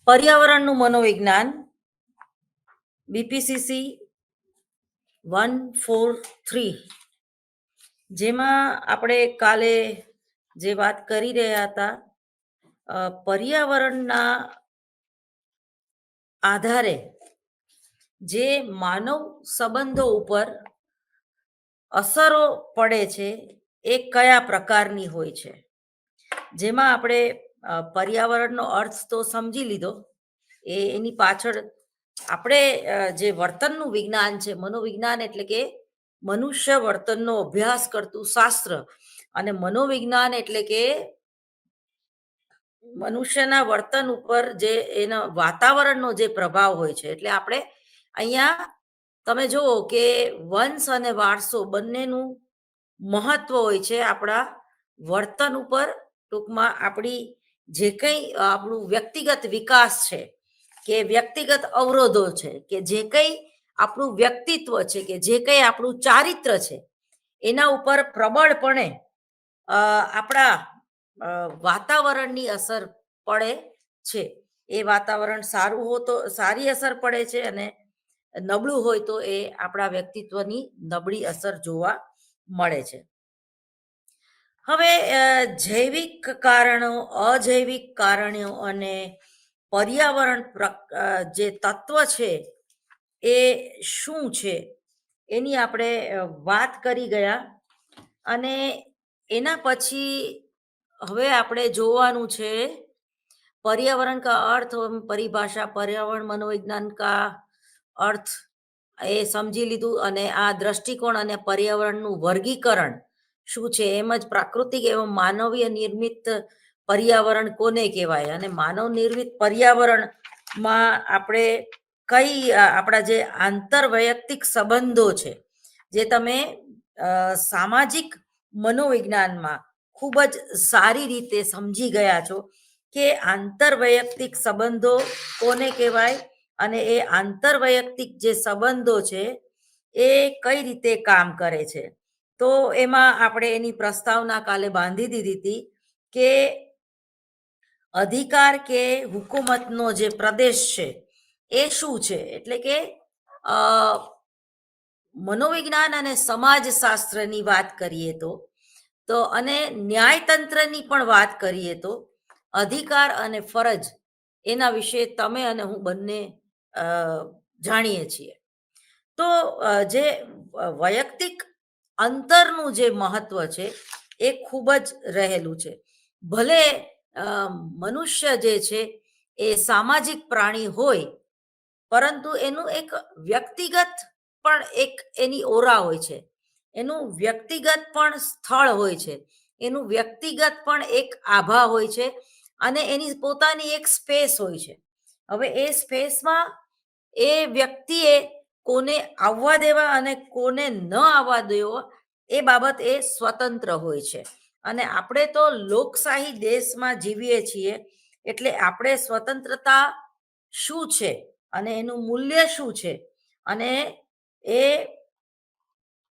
પર્યાવરણનું મનોવિજ્ઞાન બીપીસીસી 143 જેમાં આપણે કાલે જે વાત કરી રહ્યા હતા પર્યાવરણના આધારે જે માનવ સંબંધો ઉપર અસરો પડે છે એ કયા પ્રકારની હોય છે, જેમાં આપણે પર્યાવરણનો અર્થ તો સમજી લીધો. એની પાછળ આપણે જે વર્તનનું વિજ્ઞાન છે, મનોવિજ્ઞાન એટલે કે મનુષ્ય વર્તનનો અભ્યાસ કરતું શાસ્ત્ર, અને મનોવિજ્ઞાન એટલે કે મનુષ્યના વર્તન ઉપર જે એનો વાતાવરણનો જે પ્રભાવ હોય છે. એટલે આપણે અહીંયા તમે જુઓ કે વંશ અને વારસો બંનેનું મહત્વ હોય છે આપણા વર્તન ઉપર. ટૂંકમાં આપણી જે કંઈ આપણું વ્યક્તિગત વિકાસ છે કે વ્યક્તિગત અવરોધો છે કે જે કંઈ આપણું વ્યક્તિત્વ છે કે જે કંઈ આપણું ચારિત્ર છે એના ઉપર પ્રબળપણે આપણા વાતાવરણની અસર પડે છે. એ વાતાવરણ સારું હોય તો સારી અસર પડે છે, અને નબળું હોય તો એ આપણા વ્યક્તિત્વની નબળી અસર જોવા મળે છે. હવે જૈવિક કારણો, અજૈવિક કારણો અને પર્યાવરણ જે તત્વ છે એ શું છે એની આપણે વાત કરી ગયા. અને એના પછી હવે આપણે જોવાનું છે पर्यावरण का अर्थ परिभाषा, पर्यावरण मनोविज्ञान का अर्थ એ સમજી લીધું, અને આ દ્રષ્ટિકોણ અને પર્યાવરણનું વર્ગીકરણ શું છે, એમ જ પ્રાકૃતિક એવં માનવીય નિર્મિત પર્યાવરણ કોને કહેવાય, અને માનવ નિર્મિત પર્યાવરણમાં આપણે કઈ આપણા જે આંતરવૈયક્તિક સંબંધો છે, જે તમે સામાજિક મનોવિજ્ઞાનમાં ખૂબ જ સારી રીતે સમજી ગયા છો કે આંતરવૈયક્તિક સંબંધો કોને કહેવાય, અને એ આંતરવૈયક્તિક જે સંબંધો છે એ કઈ રીતે કામ કરે છે. તો એમાં આપણે એની પ્રસ્તાવના કાલે બાંધી દીધી હતી કે અધિકાર કે હુકુમતનો જે પ્રદેશ છે એ શું છે. એટલે કે મનોવિજ્ઞાન અને સમાજશાસ્ત્રની વાત કરીએ તો અને ન્યાયતંત્રની પણ વાત કરીએ તો અધિકાર અને ફરજ એના વિશે તમે અને હું બંને જાણીએ છીએ. તો જે વૈયક્તિક અંતરનું જે મહત્વ છે એ ખૂબ જ રહેલું છે. ભલે મનુષ્ય જે છે એ સામાજિક પ્રાણી હોય, પરંતુ એનું એક વ્યક્તિગત પણ એક એની ઓરા હોય છે, એનું વ્યક્તિગત પણ સ્થળ હોય છે, એનું વ્યક્તિગત પણ એક આભા હોય છે, અને એની પોતાની એક સ્પેસ હોય છે. હવે એ સ્પેસમાં એ વ્યક્તિએ કોને આવવા દેવા અને કોને ન આવવા દેવો એ બાબત એ સ્વતંત્ર હોય છે. અને આપણે તો લોકશાહી દેશમાં જીવીએ છીએ, એટલે આપણે સ્વતંત્રતા શું છે અને એનું મૂલ્ય શું છે, અને એ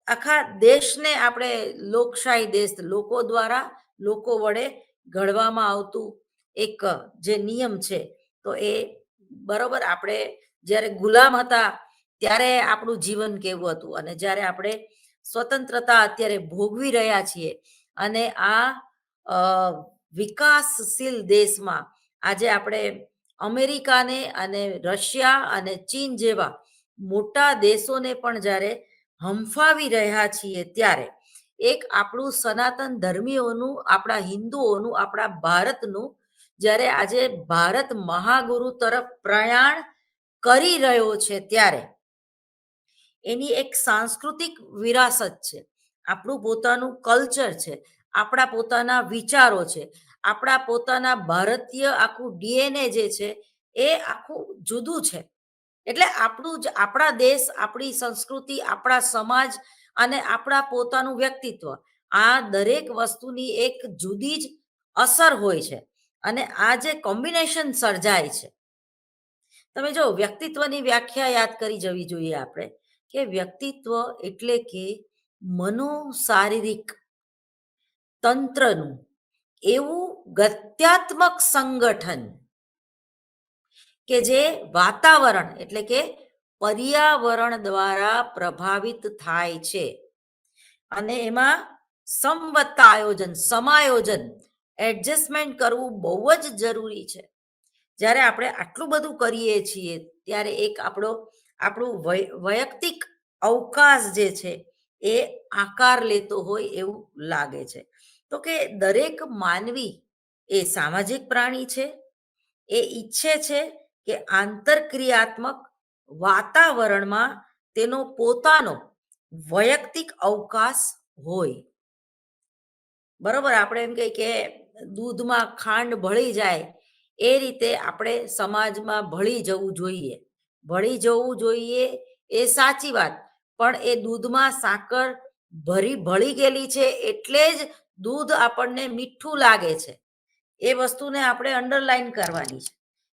આખા દેશને આપણે લોકશાહી દેશ, લોકો દ્વારા લોકો વડે ઘડવામાં આવતું એક જે નિયમ છે, તો એ બરોબર આપણે જ્યારે ગુલામ હતા ત્યારે આપણું જીવન કેવું હતું, અને જ્યારે આપણે સ્વતંત્રતા અત્યારે ભોગવી રહ્યા છીએ, અને આ વિકાસશીલ દેશમાં આજે આપણે અમેરિકાને અને રશિયા અને ચીન જેવા મોટા દેશોને પણ જ્યારે હંફાવી રહ્યા છીએ, ત્યારે એક આપણું સનાતન ધર્મીઓનું, આપણા હિન્દુઓનું, આપણા ભારતનું જ્યારે આજે ભારત મહાગુરુ તરફ પ્રયાણ કરી રહ્યો છે, ત્યારે એની એક સાંસ્કૃતિક વિરાસત છે, આપણું પોતાનું કલ્ચર છે, આપણા પોતાના વિચારો છે, આપણા પોતાના ભારતીય આખું ડીએનએ જે છે એ આખું જુદું છે. એટલે આપણું જ આપણા દેશ, આપણી સંસ્કૃતિ, આપણા સમાજ અને આપણા પોતાનું વ્યક્તિત્વ, આ દરેક વસ્તુની એક જુદી જ અસર હોય છે, અને આ જે કોમ્બિનેશન સર્જાય છે. તમે જો વ્યક્તિત્વની વ્યાખ્યા યાદ કરી જવી જોઈએ આપણે, કે વ્યક્તિત્વ એટલે કે મનોશારીરિક તંત્રનું એવું ગત્યાત્મક સંગઠન કે જે વાતાવરણ એટલે કે પર્યાવરણ દ્વારા પ્રભાવિત થાય છે અને એમાં સમવત્તા આયોજન સમાયોજન એડજસ્ટમેન્ટ કરવું બહુ જ જરૂરી છે. જ્યારે આપણે આટલું બધું કરીએ છીએ ત્યારે એક આપણું વૈયક્તિક અવકાશ જે છે એ આકાર લેતો હોય એવું લાગે છે. તો કે દરેક માનવી એ સામાજિક પ્રાણી છે. એ ઈચ્છે છે કે આંતરક્રિયાત્મક વાતાવરણમાં તેનો પોતાનો વૈયક્તિક અવકાશ હોય. બરોબર, આપણે એમ કહીએ કે દૂધમાં ખાંડ ભળી જાય એ રીતે આપણે સમાજમાં ભળી જવું જોઈએ. ભળી જવું જોઈએ એ સાચી વાત, પણ એ દૂધમાં સાકર ભળી ગયેલી છે એટલે જ દૂધ આપણને મીઠું લાગે છે. એ વસ્તુને આપણે અંડરલાઈન કરવાની છે.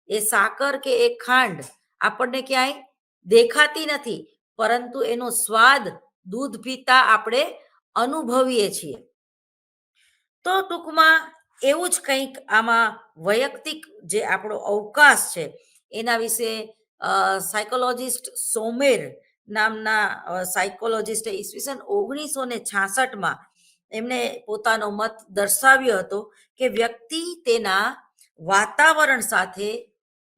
એ સાકર કે એ ખાંડ આપણને ક્યાંય દેખાતી નથી, પરંતુ એનો સ્વાદ દૂધ પીતા આપણે અનુભવીએ છીએ. તો ટૂંકમાં એવું જ કંઈક આમાં વૈયક્તિક જે આપણો અવકાશ છે એના વિશે સાયકોલોજિસ્ટ સોમેર નામના સાયકોલોજિસ્ટે ઈસવીસન 1966માં એમણે પોતાનો મત દર્શાવ્યો હતો કે વ્યક્તિ તેના વાતાવરણ સાથે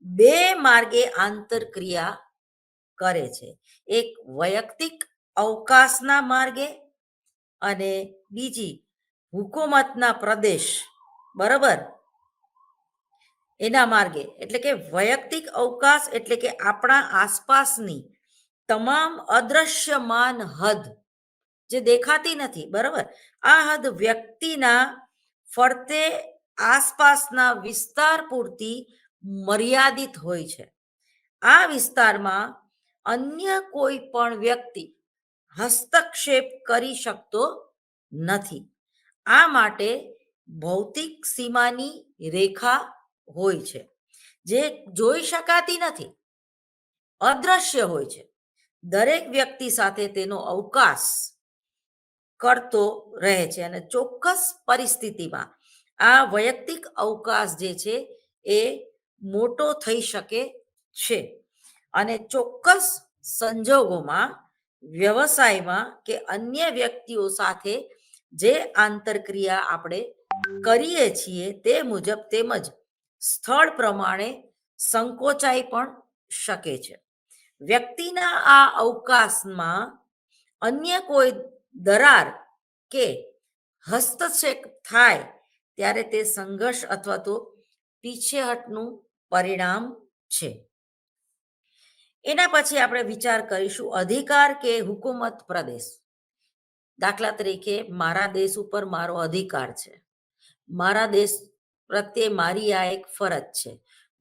બે માર્ગે આંતરક્રિયા કરે છે. એક વૈયક્તિક અવકાશના માર્ગે અને બીજી હુકુમતના પ્રદેશ, બરાબર, એના માર્ગે. એટલે કે વૈયક્તિક અવકાશ એટલે કે આપણા આસપાસની તમામ અદ્રશ્યમાન હદ જે દેખાતી નથી, બરાબર, આ હદ વ્યક્તિના ફરતે આસપાસના વિસ્તાર પૂરતી મર્યાદિત હોય છે. આ વિસ્તારમાં અન્ય કોઈ પણ વ્યક્તિ હસ્તક્ષેપ કરી શકતો નથી. આ માટે ભૌતિક સીમાની રેખા હોય છે જે જોઈ શકાતી નથી, અદ્રશ્ય હોય છે. દરેક વ્યક્તિ સાથે તેનો અવકાશ કરતો રહે છે અને ચોક્કસ પરિસ્થિતિમાં આ વૈયક્તિક અવકાશ જે છે એ મોટો થઈ શકે છે અને ચોક્કસ સંજોગોમાં વ્યવસાયમાં કે અન્ય વ્યક્તિઓ સાથે જે આંતરક્રિયા આપણે કરીએ છીએ તે મુજબ તેમજ સ્થળ પ્રમાણે સંકોચાઈ પણ શકે છે. વ્યક્તિના આ અવકાશમાં અન્ય કોઈ દરાર કે હસ્તક્ષેપ થાય ત્યારે તે સંઘર્ષ અથવા તો પીછેહટનું પરિણામ છે. એના પછી આપણે વિચાર કરીશું અધિકાર કે હુકુમત પ્રદેશ. દાખલા તરીકે મારા દેશ ઉપર મારો અધિકાર છે, મારા દેશ પ્રત્યે મારી આ એક ફરજ છે,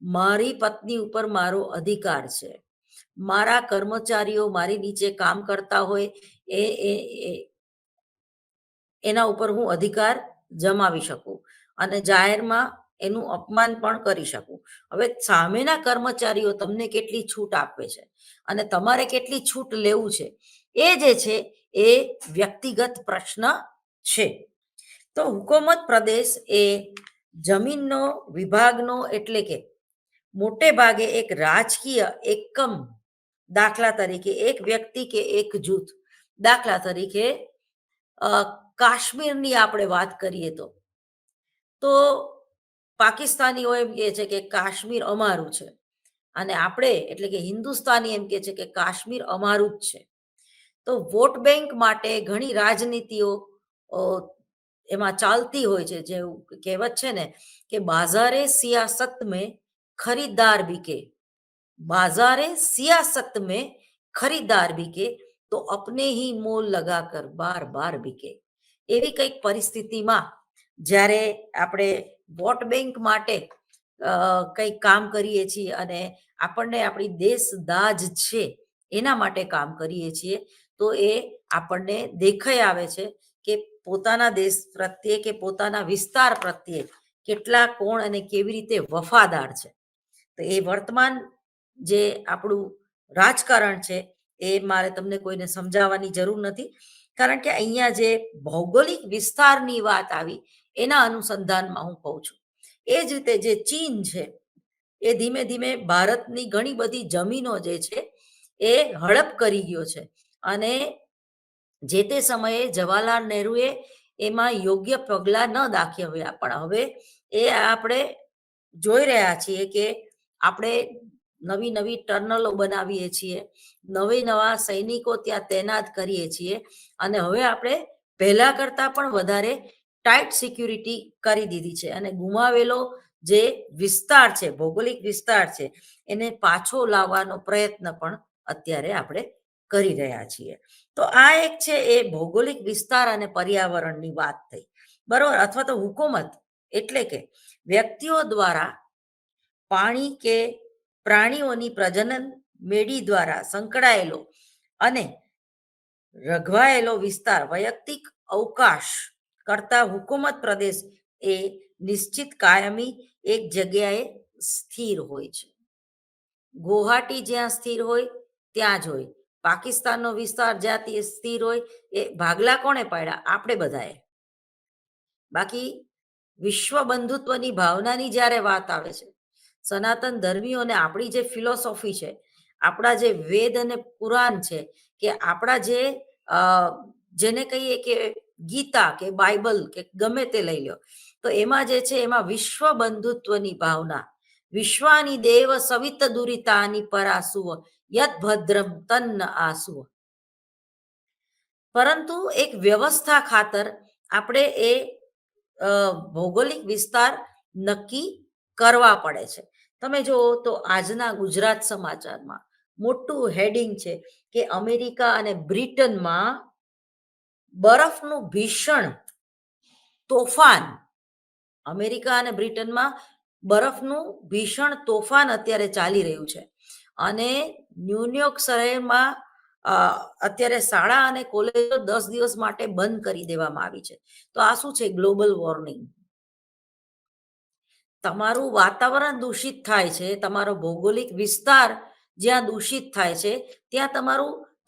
મારી પત્ની ઉપર મારો અધિકાર છે, મારા કર્મચારીઓ મારી નીચે કામ કરતા હોય એના ઉપર હું અધિકાર જમાવી શકું અને જાહેરમાં એનું અપમાન પણ કરી શકું. હવે સામેના કર્મચારીઓ તમને કેટલી છૂટ આપે છે અને તમારે કેટલી છૂટ લેવું છે એ જે છે એ વ્યક્તિગત પ્રશ્ન છે. તો હુકુમત પ્રદેશ એ જમીનનો વિભાગનો એટલે કે મોટે ભાગે એક રાજકીય એકમ, દાખલા તરીકે એક વ્યક્તિ કે એક જૂથ. દાખલા તરીકે કાશ્મીરની આપણે વાત કરીએ તો પાકિસ્તાનીઓ એમ કહે છે કે કાશ્મીર અમારું છે અને આપણે એટલે કે હિન્દુસ્તાની એમ કહે છે કે કાશ્મીર અમારું જ છે. તો વોટ બેંક માટે ઘણી રાજનીતિઓ એમાં ચાલતી હોય છે. જે કહેવત છે ને કે બાજારે સિયાસત મેં ખરીદાર બીકે, बाजारे सियासत में खरीदार बिके तो अपने ही मोल लगाकर बार बार बिके. એવી કંઈક પરિસ્થિતિમાં જ્યારે આપણે વોટ બેંક માટે કંઈક કામ કરીએ છીએ અને આપણને આપણી દેશ દાજ છે એના માટે કામ કરીએ છીએ તો એ આપણને દેખાઈ આવે છે કે પોતાના દેશ પ્રત્યે કે પોતાના વિસ્તાર પ્રત્યે કેટલા કોણ અને કેવી રીતે વફાદાર છે. તો એ વર્તમાન જે આપણું રાજકારણ છે એ મારે તમને કોઈને સમજાવવાની જરૂર નથી, કારણ કે અહીંયા જે ભૌગોલિક વિસ્તારની વાત આવી એના અનુસંધાનમાં હું કહું છું. એ જ રીતે જે ચીન છે એ ધીમે ધીમે ભારતની ઘણી બધી જમીનો જે છે એ હડપ કરી ગયો છે. અને જે તે સમયે જવાહરલાલ નહેરુએ એમાં યોગ્ય પગલાં ન દાખ્યા, પણ હવે એ આપણે જોઈ રહ્યા છીએ કે આપણે નવી નવી ટર્નલો બનાવીએ છીએ, નવા સૈનિકો ત્યાં તૈનાત કરીએ છીએ, અને હવે આપણે પહેલા કરતા પણ વધારે ટાઈટ સિક્યુરિટી કરી દીધી છે. અને ગુમાવેલો જે વિસ્તાર છે, ભૌગોલિક વિસ્તાર છે, એને પાછો લાવવાનો પ્રયત્ન પણ અત્યારે આપણે કરી રહ્યા છીએ. તો આ એક છે એ ભૌગોલિક વિસ્તાર અને પર્યાવરણની વાત થઈ, બરોબર. અથવા તો હુકુમત એટલે કે વ્યક્તિઓ દ્વારા પાણી કે પ્રાણીઓની પ્રજનન મેળી દ્વારા સંકળાયેલો અને રઘવાયેલો વિસ્તાર, વૈયક્તિક અવકાશ કરતા હુકુમત પ્રદેશ એ નિશ્ચિત કાયમી એક જગ્યાએ સ્થિર હોય છે. ગુવાહાટી જ્યાં સ્થિર હોય ત્યાં જ હોય. પાકિસ્તાનનો વિસ્તાર જ્યાં સ્થિર હોય, એ ભાગલા કોણે પાડ્યા? આપણે બધાએ. બાકી વિશ્વ બંધુત્વની ભાવનાની જ્યારે વાત આવે છે, સનાતન ધર્મીઓને આપણી જે ફિલોસોફી છે, આપણા જે વેદ અને પુરાણ છે, કે આપણા જેને કહીએ કે ગીતા કે બાઇબલ કે ગમે તે લઈ લો, તો એમાં જે છે એમાં વિશ્વ બંધુત્વની ભાવના, વિશ્વાની દેવ સવિત દુરિતાની પરાસુવ યદ ભદ્રમ તન્ન આસુવ. પરંતુ એક વ્યવસ્થા ખાતર આપણે એ ભૌગોલિક વિસ્તાર નક્કી કરવા પડે છે. તમે જુઓ તો આજના ગુજરાત સમાચારમાં મોટું હેડિંગ છે કે અમેરિકા અને બ્રિટનમાં બરફનું ભીષણ તોફાન, અમેરિકા અને બ્રિટનમાં બરફનું ભીષણ તોફાન અત્યારે ચાલી રહ્યું છે. અને ન્યુયોર્ક શહેરમાં અત્યારે શાળા અને કોલેજો 10 દિવસ માટે બંધ કરી દેવામાં આવી છે. તો આ શું છે? Global warming. તમારું વાતાવરણ દૂષિત થાય છે, તમારો ભૌગોલિક વિસ્તાર જ્યાં દૂષિત થાય છે, ત્યાં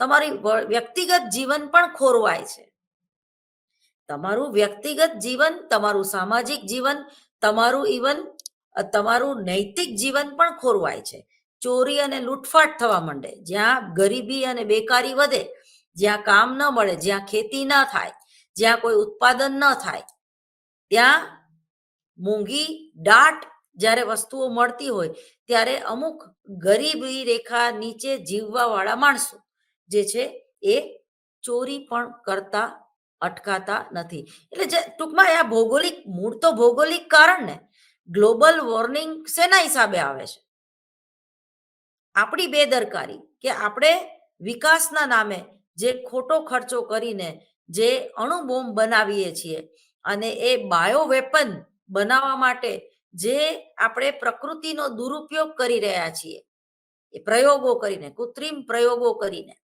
તમારી વ્યક્તિગત જીવન પણ ખોરવાય છે. તમારું વ્યક્તિગત જીવન, તમારું સામાજિક જીવન, તમારું ઇવન તમારું નૈતિક જીવન પણ ખોરવાય છે. ચોરી અને લૂંટફાટ થવા માંડે, જ્યાં ગરીબી અને બેકારી વધે, જ્યાં કામ ન મળે, જ્યાં ખેતી ન થાય, જ્યાં કોઈ ઉત્પાદન ન થાય, ત્યાં મોંઘી દાટ જ્યારે વસ્તુઓ મળતી હોય, ત્યારે અમુક ગરીબી રેખા નીચે જીવવા વાળા માણસો જે છે એ ચોરી પણ કરતા અટકાતા નથી. એટલે જે ટૂંકમાં આ ભૌગોલિક મૂળ તો ભૌગોલિક કારણ ને ગ્લોબલ વોર્મિંગ શેના હિસાબે આવે છે? આપણી બેદરકારી, કે આપણે વિકાસના નામે જે ખોટો ખર્ચો કરીને જે અણુ બોમ્બ બનાવીએ છીએ, અને એ બાયો વેપન બનાવવા માટે જે આપણે પ્રકૃતિનો દુરુપયોગ કરી રહ્યા છીએ, એ પ્રયોગો કરીને, કૃત્રિમ પ્રયોગો કરીને,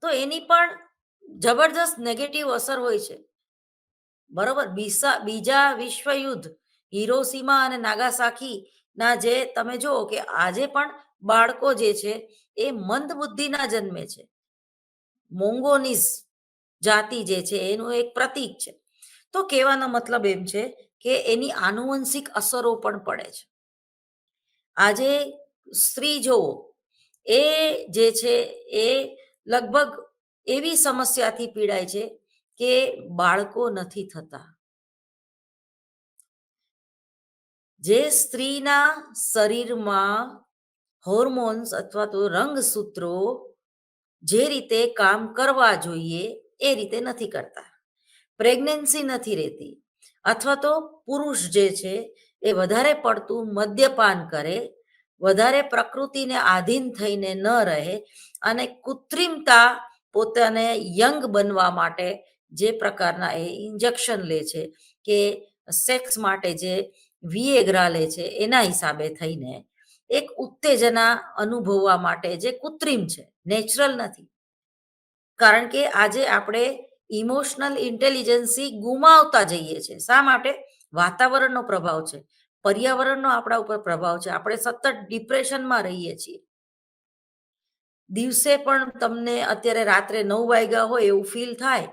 તો એની પણ જબરજસ્ત નેગેટિવ અસર હોય છે. બરોબર. બીજા વિશ્વયુદ્ધ, હિરોશીમા અને નાગાસાકી ના જે તમે જુઓ કે આજે પણ બાળકો જે છે એ મંદ બુદ્ધિના જન્મે છે. મોંગોનીઝ જાતિ જે છે એનું એક પ્રતીક છે. તો કહેવાનો મતલબ એમ છે કે એની આનુવંશિક અસરો પણ પડે છે. આજે સ્ત્રી જોવો, એ જે છે એ લગભગ એવી સમસ્યાથી પીડાય છે કે બાળકો નથી થતા. જે સ્ત્રીના શરીરમાં હોર્મોન્સ અથવા તો રંગસૂત્રો જે રીતે કામ કરવા જોઈએ એ રીતે નથી કરતા, પ્રેગ્નન્સી નથી રહેતી, અથવા તો પુરુષ જે છે એ વધારે પડતું મદ્યપાન કરે, વધારે પ્રકૃતિને આધીન થઈને ન રહે, અને કૃત્રિમતા પોતાને યંગ બનવા માટે જે પ્રકારના એ ઇન્જેક્શન લે છે, કે સેક્સ માટે જે વિએગ્રા લે છે, એના હિસાબે થઈને એક ઉત્તેજના અનુભવવા માટે જે કૃત્રિમ છે, નેચરલ નથી. કારણ કે આજે આપણે ઇમોશનલ ઇન્ટેલિજન્સી ગુમાવતા જઈએ છીએ. શા માટે? વાતાવરણનો પ્રભાવ છે, પર્યાવરણનો આપણા ઉપર પ્રભાવ છે. આપણે સતત ડિપ્રેશનમાં રહીએ છીએ. દિવસે પણ તમને અત્યારે રાત્રે 9 વાગ્યા હોય એવું ફીલ થાય,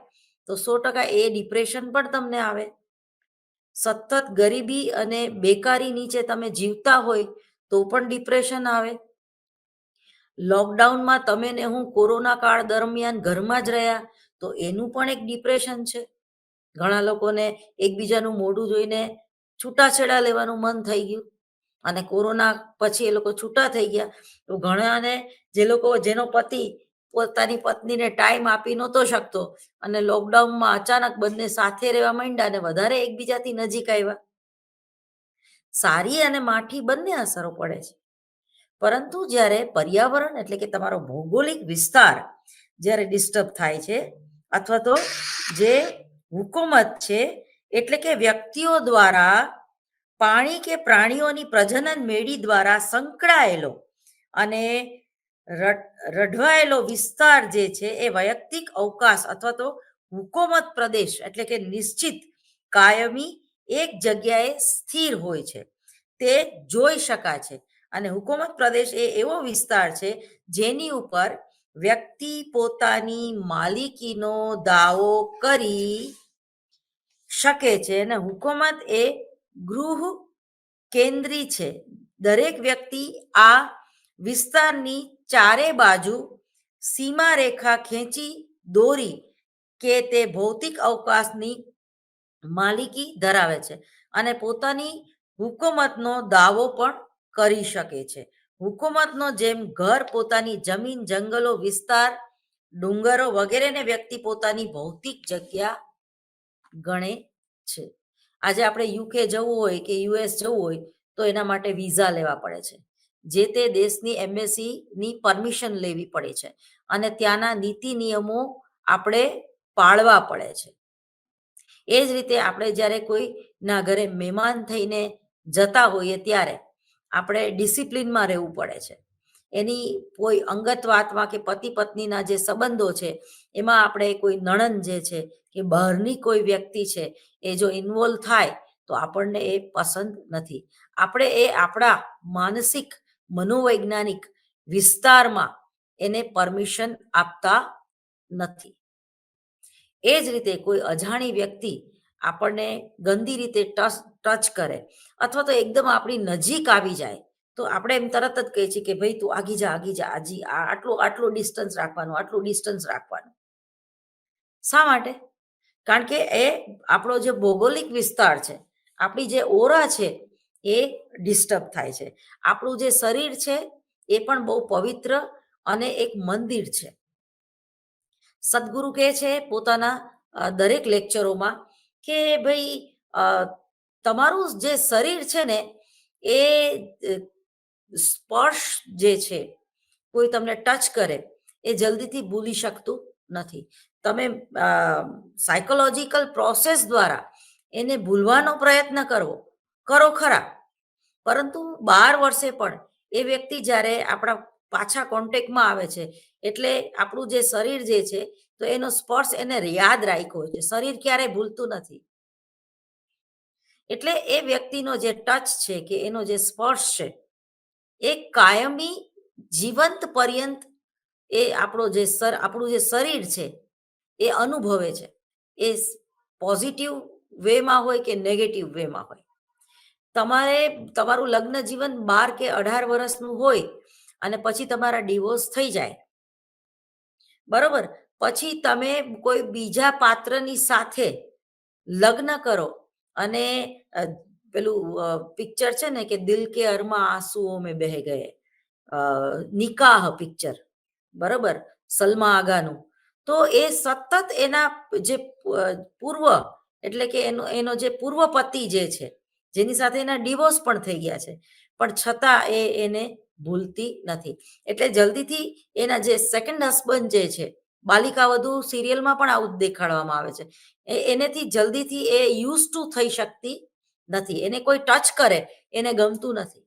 તો 100% એ ડિપ્રેશન પણ તમને આવે. સતત ગરીબી અને બેકારી નીચે તમે જીવતા હોય તો પણ ડિપ્રેશન આવે. લોકડાઉનમાં તમે ને હું કોરોના કાળ દરમિયાન ઘરમાં જ રહ્યા તો એનું પણ એક ડિપ્રેશન છે. ઘણા લોકોને એકબીજાનું મોઢું જોઈને છૂટાછેડા લેવાનું મન થઈ ગયું અને કોરોના પછી એ લોકો છૂટા થઈ ગયા તો ઘણાને જે લોકો જેનો પતિ પોતાની પત્નીને ટાઈમ આપી નહોતો શકતો અને લોકડાઉનમાં અચાનક બંને સાથે રહેવા માંડ્યા અને વધારે એકબીજાથી નજીક આવ્યા. સારી અને માઠી બંને અસરો પડે છે. પરંતુ જ્યારે પર્યાવરણ એટલે કે તમારો ભૌગોલિક વિસ્તાર જ્યારે ડિસ્ટર્બ થાય છે અથવા તો જે હુકુમત છે એટલે કે વ્યક્તિઓ દ્વારા પાણી કે પ્રાણીઓની પ્રજનન મેળી દ્વારા સંકળાયેલો અને રઢવાયેલો વિસ્તાર જે છે એ વૈયક્તિક અવકાશ અથવા તો હુકુમત પ્રદેશ એટલે કે નિશ્ચિત કાયમી એક જગ્યાએ સ્થિર હોય છે તે જોઈ શકાય છે. અને હુકુમત પ્રદેશ એ એવો વિસ્તાર છે જેની ઉપર વ્યક્તિ પોતાની માલિકીનો દાવો કરી શકે છે અને હુકુમત એ ગૃહ કેન્દ્રી છે. દરેક વ્યક્તિ આ વિસ્તારની ચારે બાજુ સીમા રેખા ખેંચી દોરી કે તે ભૌતિક અવકાશની માલિકી ધરાવે છે અને પોતાની હુકુમતનો દાવો પણ કરી શકે છે. હુકુમતનો જેમ ઘર પોતાની જમીન જંગલો વિસ્તાર ડુંગરો વગેરેને વ્યક્તિ પોતાની ભૌતિક જગ્યા ગણે છે. આજે આપણે યુકે જવું હોય કે યુએસ જવું હોય તો એના માટે વિઝા લેવા પડે છે. જે તે દેશની એમ્બેસીની પરમિશન લેવી પડે છે અને ત્યાંના નીતિ નિયમો આપણે પાળવા પડે છે. એ જ રીતે આપણે જ્યારે કોઈના ઘરે મહેમાન થઈને જતા હોઈએ ત્યારે આપણે ડિસિપ્લિનમાં રહેવું પડે છે. એની કોઈ અંગત વાતમાં કે પતિ પત્નીના જે સંબંધો છે એમાં આપણે કોઈ નણંદ જે છે કે બહારની કોઈ વ્યક્તિ છે એ જો ઇન્વોલ્વ થાય તો આપણને એ પસંદ નથી. આપણે એ આપણા માનસિક મનોવૈજ્ઞાનિક વિસ્તારમાં એને પરમિશન આપતા નથી. એ જ રીતે કોઈ અજાણી વ્યક્તિ આપણને ગંદી રીતે ટચ કરે અથવા તો એકદમ આપણી નજીક આવી જાય તો આપણે એમ તરત જ કહીએ છીએ કે ભાઈ તું આગી જા આજી આટલું ડિસ્ટન્સ રાખવાનું. શા માટે? કારણ કે એ આપણો જે ભૌગોલિક વિસ્તાર છે આપણી જે ઓરા છે એ ડિસ્ટર્બ થાય છે. આપણું જે શરીર છે એ પણ બહુ પવિત્ર અને એક મંદિર છે. સદગુરુ કહે છે પોતાના દરેક લેક્ચરોમાં કે ભાઈ તમારું જે શરીર છે ને એ સ્પર્શ જે છે કોઈ તમને ટચ કરે એ જલ્દીથી ભૂલી શકતું નથી. તમે સાયકોલોજીકલ પ્રોસેસ દ્વારા એને ભૂલવાનો પ્રયત્ન કરો ખરા પરંતુ 12 વર્ષે પણ એ વ્યક્તિ જ્યારે આપણા પાછા કોન્ટેક્ટમાં આવે છે એટલે આપણું જે શરીર જે છે તો એનો સ્પર્શ એને યાદ રાખ્યો છે. શરીર ક્યારેય ભૂલતું નથી. એટલે એ વ્યક્તિનો જે ટચ છે કે એનો જે સ્પર્શ છે એ કાયમી જીવંત પર્યંત એ આપણું જે શરીર છે એ અનુભવે છે. એ પોઝિટિવ વેમાં હોય કે નેગેટિવ વેમાં હોય. તમારું લગ્ન જીવન 12 કે 18 વર્ષનું હોય અને પછી તમારા ડિવોર્સ થઈ જાય બરોબર, પછી તમે કોઈ બીજા પાત્રની સાથે લગ્ન કરો અને પેલું પિક્ચર છે ને કે દિલ કે અરમાં આંસુઓ મેં બહે ગયે, નિકાહ પિક્ચર બરોબર સલમા આગાનું. તો એ સતત એના જે પૂર્વ એટલે કે એનો જે પૂર્વ પતિ જે છે જેની સાથે એના ડિવોર્સ પણ થઈ ગયા છે પણ છતાં એને ભૂલતી નથી. એટલે જલ્દીથી એના જે સેકન્ડ હસબન્ડ જે છે બાલિકા વધુ સિરિયલમાં પણ આવું દેખાડવામાં આવે છે એનેથી જલ્દીથી એ યુઝ ટુ થઈ શકતી નથી. એને કોઈ ટચ કરે એને ગમતું નથી.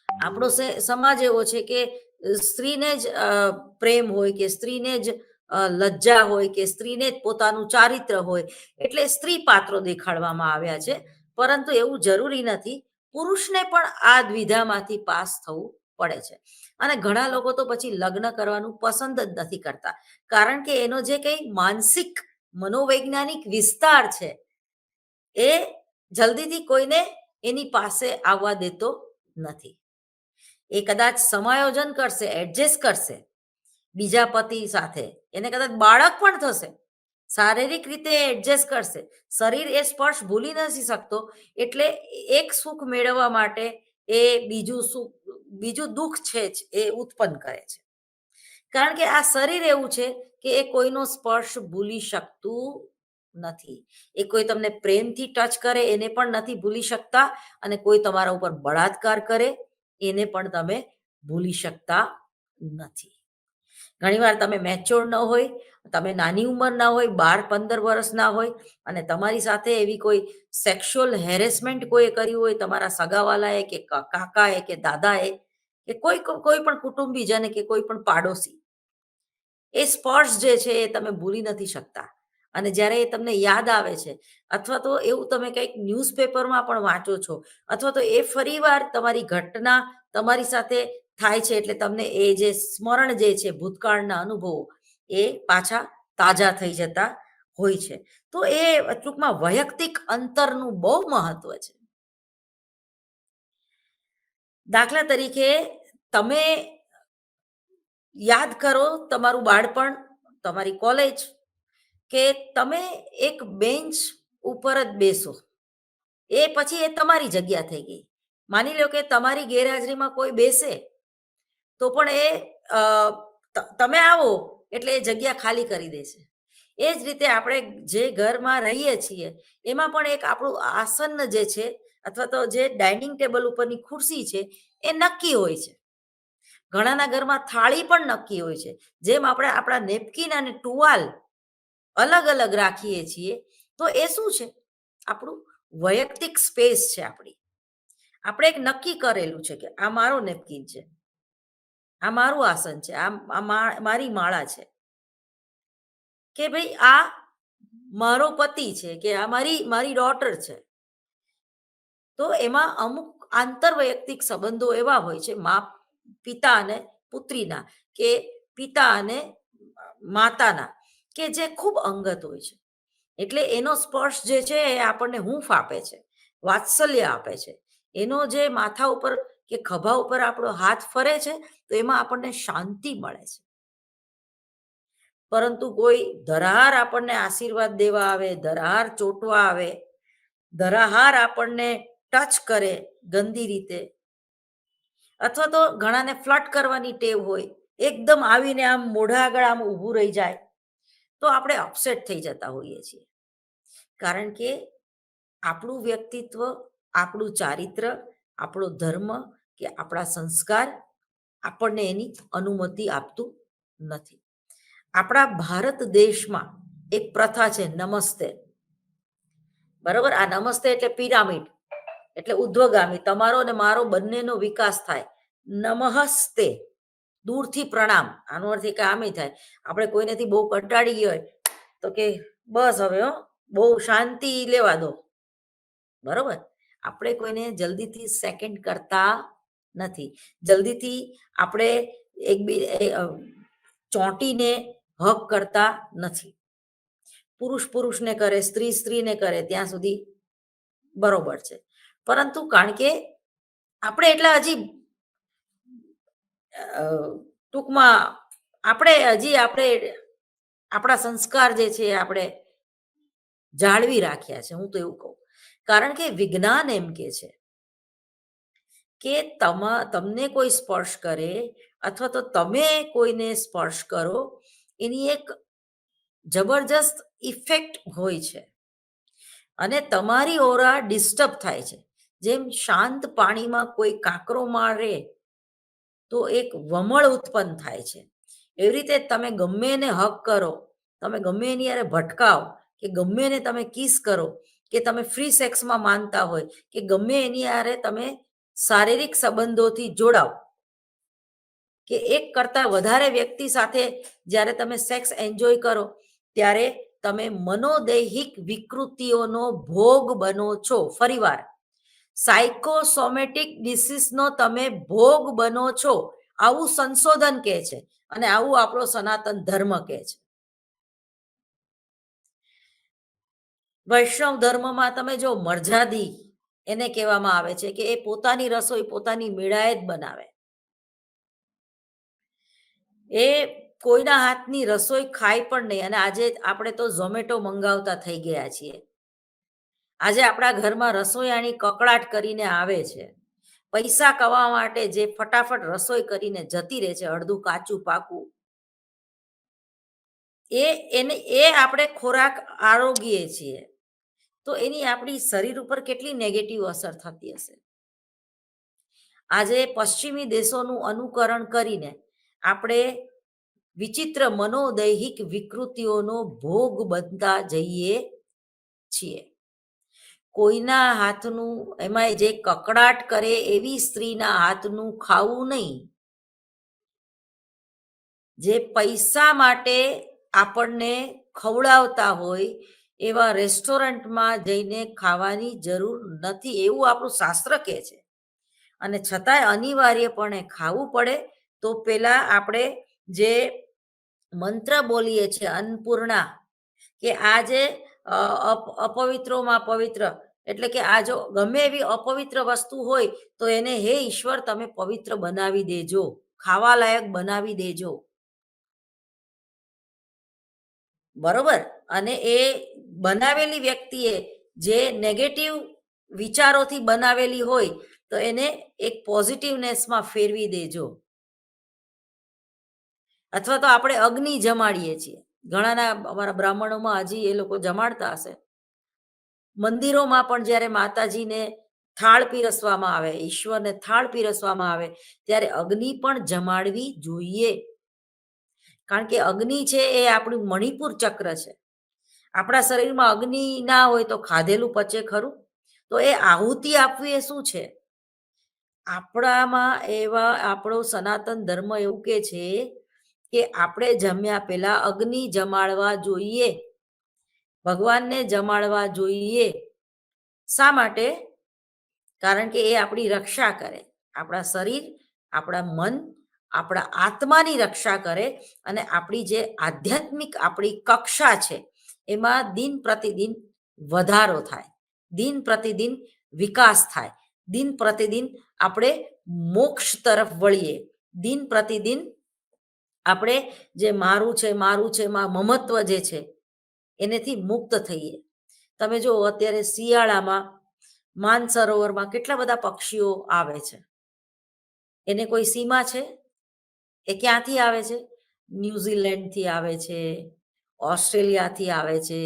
આપણો સમાજ એવો છે કે સ્ત્રીને જ પ્રેમ હોય કે સ્ત્રીને જ લજ્જા હોય કે સ્ત્રીને જ પોતાનું ચારિત્ર હોય એટલે સ્ત્રી પાત્રો દેખાડવામાં આવ્યા છે પરંતુ એવું જરૂરી નથી. પુરુષને પણ આ દ્વિધામાંથી પાસ થવું પડે છે અને ઘણા લોકો તો પછી લગ્ન કરવાનું પસંદ જ નથી કરતા કારણ કે એનો જે કંઈ માનસિક મનોવૈજ્ઞાનિક વિસ્તાર છે એ જલ્દીથી કોઈને એની પાસે આવવા દેતો નથી. એ કદાચ સમાયોજન કરશે, એડજસ્ટ કરશે બીજા પતિ સાથે, એને કદાચ બાળક પણ થશે, શારીરિક રીતે એડજસ્ટ કરશે. શરીર એ સ્પર્શ ભૂલી નથી શકતો, એટલે એક સુખ મેળવવા માટે એ બીજું સુખ, બીજું દુઃખ છે જ એ ઉત્પન્ન કરે છે. કારણ કે આ શરીર એવું છે કે એ કોઈનો સ્પર્શ ભૂલી શકતું નથી. એ કોઈ તમને પ્રેમથી ટચ કરે એને પણ નથી ભૂલી શકતા, અને કોઈ તમારા ઉપર બળાત્કાર કરે એને પણ તમે ભૂલી શકતા નથી. ઘણીવાર તમે મેચ્યોર ન હોય, તમે નાની ઉંમરના હોય, 12-15 વર્ષના હોય, અને તમારી સાથે એવી કોઈ સેક્સ્યુઅલ હેરેસમેન્ટ કોઈ કર્યું હોય, તમારા સગાવાલાએ કે કાકાએ કે દાદાએ કે કોઈ પણ કુટુંબીજને કે કોઈ પણ પાડોશી, એ સ્પર્શ જે છે એ તમે ભૂલી નથી શકતા. અને જ્યારે એ તમને યાદ આવે છે, અથવા તો એવું તમે કંઈક ન્યૂઝપેપરમાં પણ વાંચો છો, અથવા તો એ ફરીવાર તમારી ઘટના તમારી સાથે થાય છે, એટલે તમને એ જે સ્મરણ જે છે ભૂતકાળના અનુભવો એ પાછા તાજા થઈ જતા હોય છે. તો એ ટૂંકમાં વૈયક્તિક અંતરનું બહુ મહત્વ છે. દાખલા તરીકે તમે યાદ કરો તમારું બાળપણ, તમારી કોલેજ, કે તમે એક બેન્ચ ઉપર જ બેસો, એ પછી એ તમારી જગ્યા થઈ ગઈ. માની લો કે તમારી ગેરહાજરીમાં કોઈ બેસે તો પણ એ તમે આવો એટલે એ જગ્યા ખાલી કરી દેશે. એ જ રીતે આપણે જે ઘરમાં રહીએ છીએ એમાં પણ એક આપણું આસન જે છે, અથવા તો જે ડાઇનિંગ ટેબલ ઉપરની ખુરશી છે, એ નક્કી હોય છે. ઘણાના ઘરમાં થાળી પણ નક્કી હોય છે. જેમ આપણે આપણા નેપકિન અને ટુવાલ અલગ અલગ રાખીએ છીએ, તો એ શું છે? આપણું વૈયક્તિક સ્પેસ છે આપણી. આપણે એક નક્કી કરેલું છે કે આ મારો નેપકિન છે, આ મારું આસન છે, આ મારી માળા છે, કે ભાઈ આ મારો પતિ છે, કે આ મારી ડોટર છે. તો એમાં અમુક આંતરવૈયક્તિક સંબંધો એવા હોય છે, પિતા અને પુત્રીના, કે પિતા અને માતાના, કે જે ખૂબ અંગત હોય છે. એટલે એનો સ્પર્શ જે છે એ આપણને હૂંફ આપે છે, વાત્સલ્ય આપે છે. એનો જે માથા ઉપર કે ખભા ઉપર આપણો હાથ ફરે છે, તો એમાં આપણને શાંતિ મળે છે. પરંતુ કોઈ ધરાહાર આપણને આશીર્વાદ દેવા આવે, ધરાહાર ચોટવા આવે, ધરાહાર આપણને ટચ કરે ગંદી રીતે, અથવા તો ઘણાને ફ્લર્ટ કરવાની ટેવ હોય, એકદમ આવીને આમ મોઢા આગળ આમ ઊભું રહી જાય, તો આપણે અપસેટ થઈ જતા હોઈએ છીએ. કારણ કે આપણું વ્યક્તિત્વ, આપણું ચારિત્ર, આપણો ધર્મ કે આપણા સંસ્કાર આપણને એની અનુમતિ આપતું નથી. આપણા ભારત દેશમાં એક પ્રથા છે, નમસ્તે. બરોબર? આ નમસ્તે એટલે પિરામિડ, એટલે ઉધ્વગામી, તમારો અને મારો બંનેનો વિકાસ થાય. નમસ્તે, દૂરથી પ્રણામ. આનો અર્થ એક આમ થાય, આપણે કોઈનેથી બહુ કંટાળી ગયો હોય તો કે બસ હવે બહુ શાંતિ લેવા દો. બરોબર? આપણે કોઈને જલ્દીથી સેકન્ડ કરતા નથી. જલ્દીથી આપણે ચોંટીને હક કરતા નથી. પુરુષ પુરુષને કરે, સ્ત્રી સ્ત્રીને કરે ત્યાં સુધી બરોબર છે. પરંતુ કારણ કે આપણે એટલા હજી ટૂંકમાં આપણે આપણા સંસ્કાર જે છે આપણે જાળવી રાખ્યા છે, હું તો એવું કહું. કારણ કે વિજ્ઞાન એમ કે છે કે તમને કોઈ સ્પર્શ કરે, અથવા તો તમે કોઈને સ્પર્શ કરો, એની એક જબરજસ્ત ઇફેક્ટ હોય છે, અને તમારી ઓરા ડિસ્ટર્બ થાય છે. જેમ શાંત પાણીમાં કોઈ કાંકરો મારે તો એક વમળ ઉત્પન્ન થાય છે, એવી રીતે તમે ગમે એને હક કરો, તમે ગમે એની યારે ભટકાવ, કે ગમે એને તમે કિસ કરો, કે તમે ફ્રી સેક્સમાં માનતા હોય, કે ગમે એની યારે તમે શારીરિક સંબંધોથી જોડાવ, કે એક કરતા વધારે વ્યક્તિ સાથે જ્યારે તમે સેક્સ એન્જોય કરો, ત્યારે તમે મનોદૈહિક વિકૃતિઓનો ભોગ બનો છો. ફરીવાર, સાયકોસોમેટિક ડિસીઝનો તમે ભોગ બનો છો. આવું સંશોધન કહે છે, અને આવું આપણો સનાતન ધર્મ કહે છે. વૈષ્ણવ ધર્મમાં તમે જો મરજાદી એને કહેવામાં આવે છે કે એ પોતાની રસોઈ પોતાની મેળાએ જ બનાવે. એ કોઈના હાથની રસોઈ ખાય પણ નહીં. અને આજે આપણે તો ઝોમેટો મંગાવતા થઈ ગયા છીએ. આજે આપણા ઘરમાં રસોઈયાણી કકળાટ કરીને આવે છે. પૈસા કમાવા માટે જે ફટાફટ રસોઈ કરીને જતી રહે છે, અડધું કાચું પાકું. એને આપણે ખોરાક આરોગીએ છીએ. તો એની આપણી શરીર ઉપર કેટલી નેગેટિવ અસર થતી હશે. આજે પશ્ચિમી દેશોનું અનુકરણ કરીને આપણે વિચિત્ર મનોદૈહિક વિકૃતિઓનો ભોગ બનતા જઈએ છીએ. કોઈના હાથનું, એમાં જે કકડાટ કરે એવી સ્ત્રીના હાથનું ખાવું નહીં. જે પૈસા માટે આપણને ખવડાવતા હોય એવા રેસ્ટોરન્ટમાં જઈને ખાવાની જરૂર નથી, એવું આપણું શાસ્ત્ર કહે છે. અને છતાંય અનિવાર્યપણે ખાવું પડે. તો પેલા આપણે જે મંત્ર બોલીએ છીએ અન્નપૂર્ણા, કે આ જે અપવિત્રોમાં પવિત્ર, એટલે કે આ જો ગમે એવી અપવિત્ર વસ્તુ હોય તો એને હે ઈશ્વર તમે પવિત્ર બનાવી દેજો, ખાવા લાયક બનાવી દેજો. બરોબર. અને એ બનાવેલી વ્યક્તિએ જે નેગેટિવ વિચારોથી બનાવેલી હોય તો એને એક પોઝિટિવનેસમાં ફેરવી દેજો. અથવા તો આપણે અગ્નિ જમાડીએ છીએ. ઘણાના અમારા બ્રાહ્મણોમાં હજી એ લોકો જમાડતા હશે. મંદિરોમાં પણ જ્યારે માતાજીને થાળ પીરસવામાં આવે, ઈશ્વરને થાળ પીરસવામાં આવે, ત્યારે અગ્નિ પણ જમાડવી જોઈએ. કારણ કે અગ્નિ છે એ આપણું મણિપુર ચક્ર છે. આપણા શરીરમાં અગ્નિ ના હોય તો ખાધેલું પચે ખરું? તો એ આહુતિ આપવી એ શું છે? આપણામાં એવા, આપણો સનાતન ધર્મ એવું કે છે કે આપણે જમ્યા પહેલા અગ્નિ જમાડવા જોઈએ, ભગવાનને જમાડવા જોઈએ. શા માટે? કારણ કે એ આપણી રક્ષા કરે. આપણા શરીર, આપણા મન, આપણા આત્માની રક્ષા કરે. અને આપણી જે આધ્યાત્મિક આપણી કક્ષા છે એમાં દિન પ્રતિદિન વધારો થાય, દિન પ્રતિદિન વિકાસ થાય, દિન પ્રતિદિન આપણે મોક્ષ તરફ વળીએ, દિન પ્રતિદિન આપણે જે મારું છે મારું છે મમત્વ જે છે એનેથી મુક્ત થઈએ. તમે જો અત્યારે શિયાળામાં માનસરોવરમાં કેટલા બધા પક્ષીઓ આવે છે. એને કોઈ સીમા છે? એ ક્યાંથી આવે છે? ન્યુઝીલેન્ડથી આવે છે, ઓસ્ટ્રેલિયાથી આવે છે,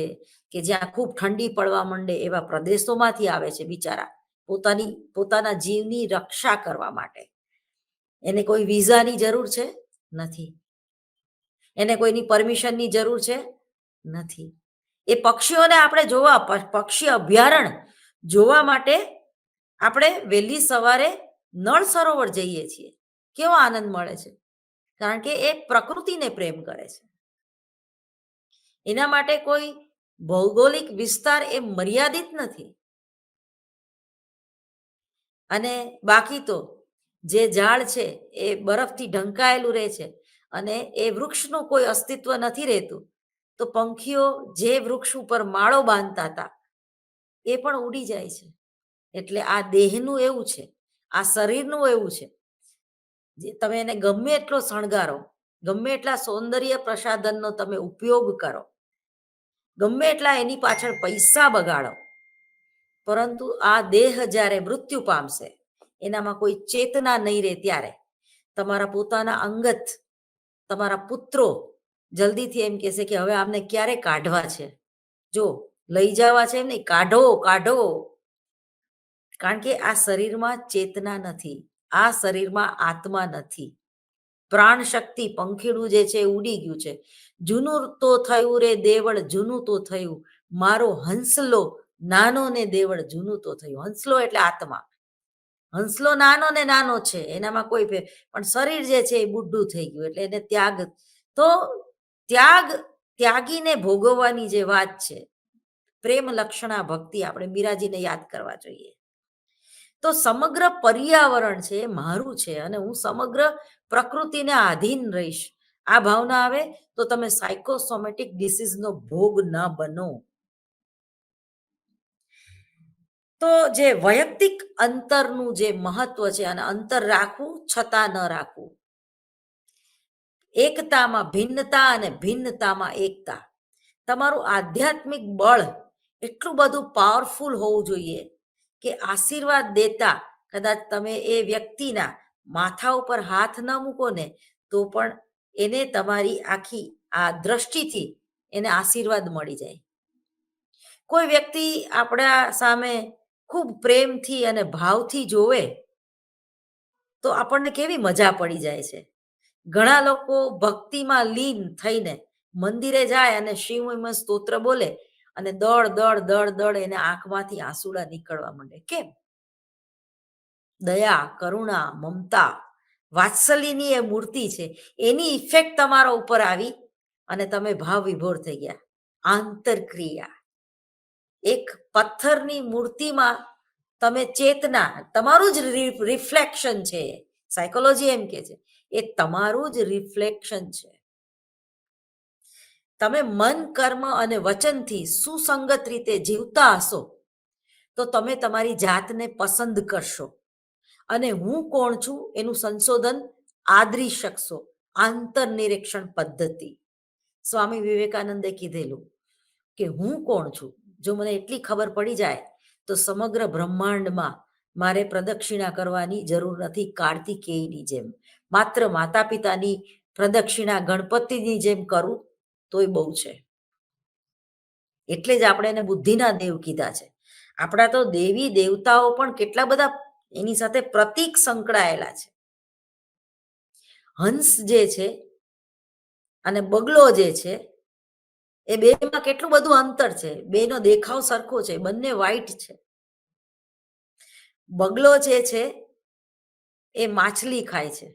કે જ્યાં ખૂબ ઠંડી પડવા માંડે એવા પ્રદેશોમાંથી આવે છે બિચારા, પોતાના જીવની રક્ષા કરવા માટે. એને કોઈ વિઝાની જરૂર છે? નથી. એને કોઈની પરમિશનની જરૂર છે? નથી. એ પક્ષીઓને આપણે જોવા, પક્ષી અભયારણ્ય જોવા માટે આપણે વહેલી સવારે નળ સરોવર જઈએ છીએ. કેવો આનંદ મળે છે! કારણ કે એ પ્રકૃતિને પ્રેમ કરે છે. એના માટે કોઈ ભૌગોલિક વિસ્તાર એ મર્યાદિત નથી. અને બાકી તો જે ઝાડ છે એ બરફથી ઢંકાયેલું રહે છે અને એ વૃક્ષનું કોઈ અસ્તિત્વ નથી રહેતું, તો પંખીઓ જે વૃક્ષ ઉપર માળો બાંધતા હતા એ પણ ઉડી જાય છે. એટલે આ દેહનું એવું છે, આ શરીરનું એવું છે. જે તમે એને ગમે એટલો શણગારો, ગમે એટલા સૌંદર્ય પ્રસાધનનો તમે ઉપયોગ કરો, ગમે એટલા એની પાછળ પૈસા બગાડો, પરંતુ આ દેહ જ્યારે મૃત્યુ પામશે, એનામાં કોઈ ચેતના નહીં રહે, ત્યારે તમારા પોતાના અંગત, તમારા પુત્રો જલ્દીથી એમ કહેશે કે હવે આમને ક્યારે કાઢવા છે, જો લઈ જવા છે એમ નહીં, કાઢો કાઢો. કારણ કે આ શરીરમાં ચેતના નથી, આ શરીરમાં આત્મા નથી. પ્રાણ શક્તિ, પંખીડું જે છે એ ઉડી ગયું છે. જૂનું તો થયું રે દેવળ, જૂનું તો થયું મારો હંસલો, નાનો ને દેવળ જૂનું તો થયું. હંસલો એટલે આત્મા. હંસલો નાનો ને નાનો છે, એનામાં કોઈ પણ શરીર જે છે એ બુઢું થઈ ગયું, એટલે એને ત્યાગ. તો ત્યાગીને ભોગવવાની જે વાત છે, પ્રેમ લક્ષણા ભક્તિ, આપણે બિરાજીને યાદ કરવા જોઈએ. તો સમગ્ર પર્યાવરણ છે એ મારું છે અને હું સમગ્ર પ્રકૃતિને આધીન રહીશ. આ ભાવના આવે તો તમે સાયકોસોમેટિક ડિસીઝનો ભોગ ન બનો. તો જે વૈયક્તિક અંતરનું જે મહત્વ છે અને અંતર રાખવું છતાં ન રાખવું, એકતામાં ભિન્નતા અને ભિન્નતામાં એકતા. તમારું આધ્યાત્મિક બળ એટલું બધું પાવરફુલ હોવું જોઈએ કે આશીર્વાદ દેતા કદાચ તમે એ વ્યક્તિના માથા ઉપર હાથ ન મૂકો ને તો પણ એને તમારી આખી આ દ્રષ્ટિથી એને આશીર્વાદ મળી જાય. કોઈ વ્યક્તિ આપણા સામે ખૂબ પ્રેમથી અને ભાવથી જોવે તો આપણને કેવી મજા પડી જાય છે. ઘણા લોકો ભક્તિમાં લીન થઈને મંદિરે જાય અને શિવમય સ્તોત્ર બોલે અને દળ દળ દળ દળ એને આંખમાંથી આંસુડા નીકળવા માંડે. કેમ? દયા, કરુણા, મમતા, વાત્સલ્યની એ મૂર્તિ છે, એની ઇફેક્ટ તમારા ઉપર આવી અને તમે ભાવ વિભોર થઈ ગયા. આંતરક્રિયા. એક પથ્થરની મૂર્તિમાં તમે ચેતના, તમારું જ રિફ્લેક્શન છે. સાયકોલોજી એમ કે છે એ તમારું જ રિફ્લેક્શન છે. તમે મન, કર્મ અને વચનથી સુસંગત રીતે જીવતા હશો તો તમે તમારી જાતને પસંદ કરશો અને હું કોણ છું એનું સંશોધન આદરી શકશો. આંતરનિરીક્ષણ પદ્ધતિ. સ્વામી વિવેકાનંદે કીધેલું કે હું કોણ છું, જો મને એટલી ખબર પડી જાય તો સમગ્ર બ્રહ્માંડમાં મારે પ્રદક્ષિણા કરવાની જરૂર નથી. કાર્તિકેયની જેમ માત્ર માતા પિતાની પ્રદક્ષિણા ગણપતિની જેમ કરું તોય બહુ છે. એટલે જ આપણે એને બુદ્ધિના દેવ કીધા છે. આપણા તો દેવી દેવતાઓ પણ કેટલા બધા એની સાથે પ્રતીક સંકળાયેલા છે. હંસ જે છે અને બગલો જે છે એ બેમાં કેટલું બધું અંતર છે. બેનો દેખાવ સરખો છે, બંને વ્હાઈટ છે. બગલો જે છે એ માછલી ખાય છે,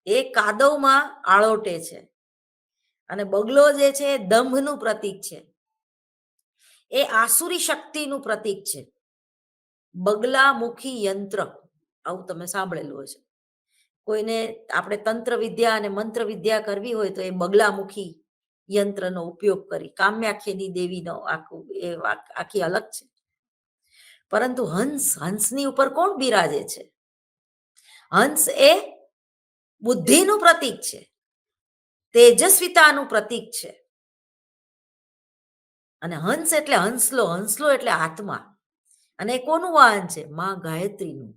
એ કાદવમાં આળોટે છે. અને બગલો જે છે એ દંભનું પ્રતીક છે, એ આસુરી શક્તિનું પ્રતીક છે. બગલામુખી યંત્ર, આવું તમે સાંભળેલું હશે. કોઈને આપણે તંત્ર વિદ્યા અને મંત્ર વિદ્યા કરવી હોય તો એ બગલામુખી યંત્રનો ઉપયોગ કરી. કામ્યાખ્યાની દેવીનો આખું એ આખી અલગ છે. પરંતુ હંસની ઉપર કોણ બિરાજે છે? હંસ એ બુદ્ધિનું પ્રતીક છે, તેજસ્વિતાનું પ્રતીક છે. અને હંસ એટલે હંસલો, હંસલો એટલે આત્મા. અને એ કોનું વાહન છે? માં ગાયત્રીનું.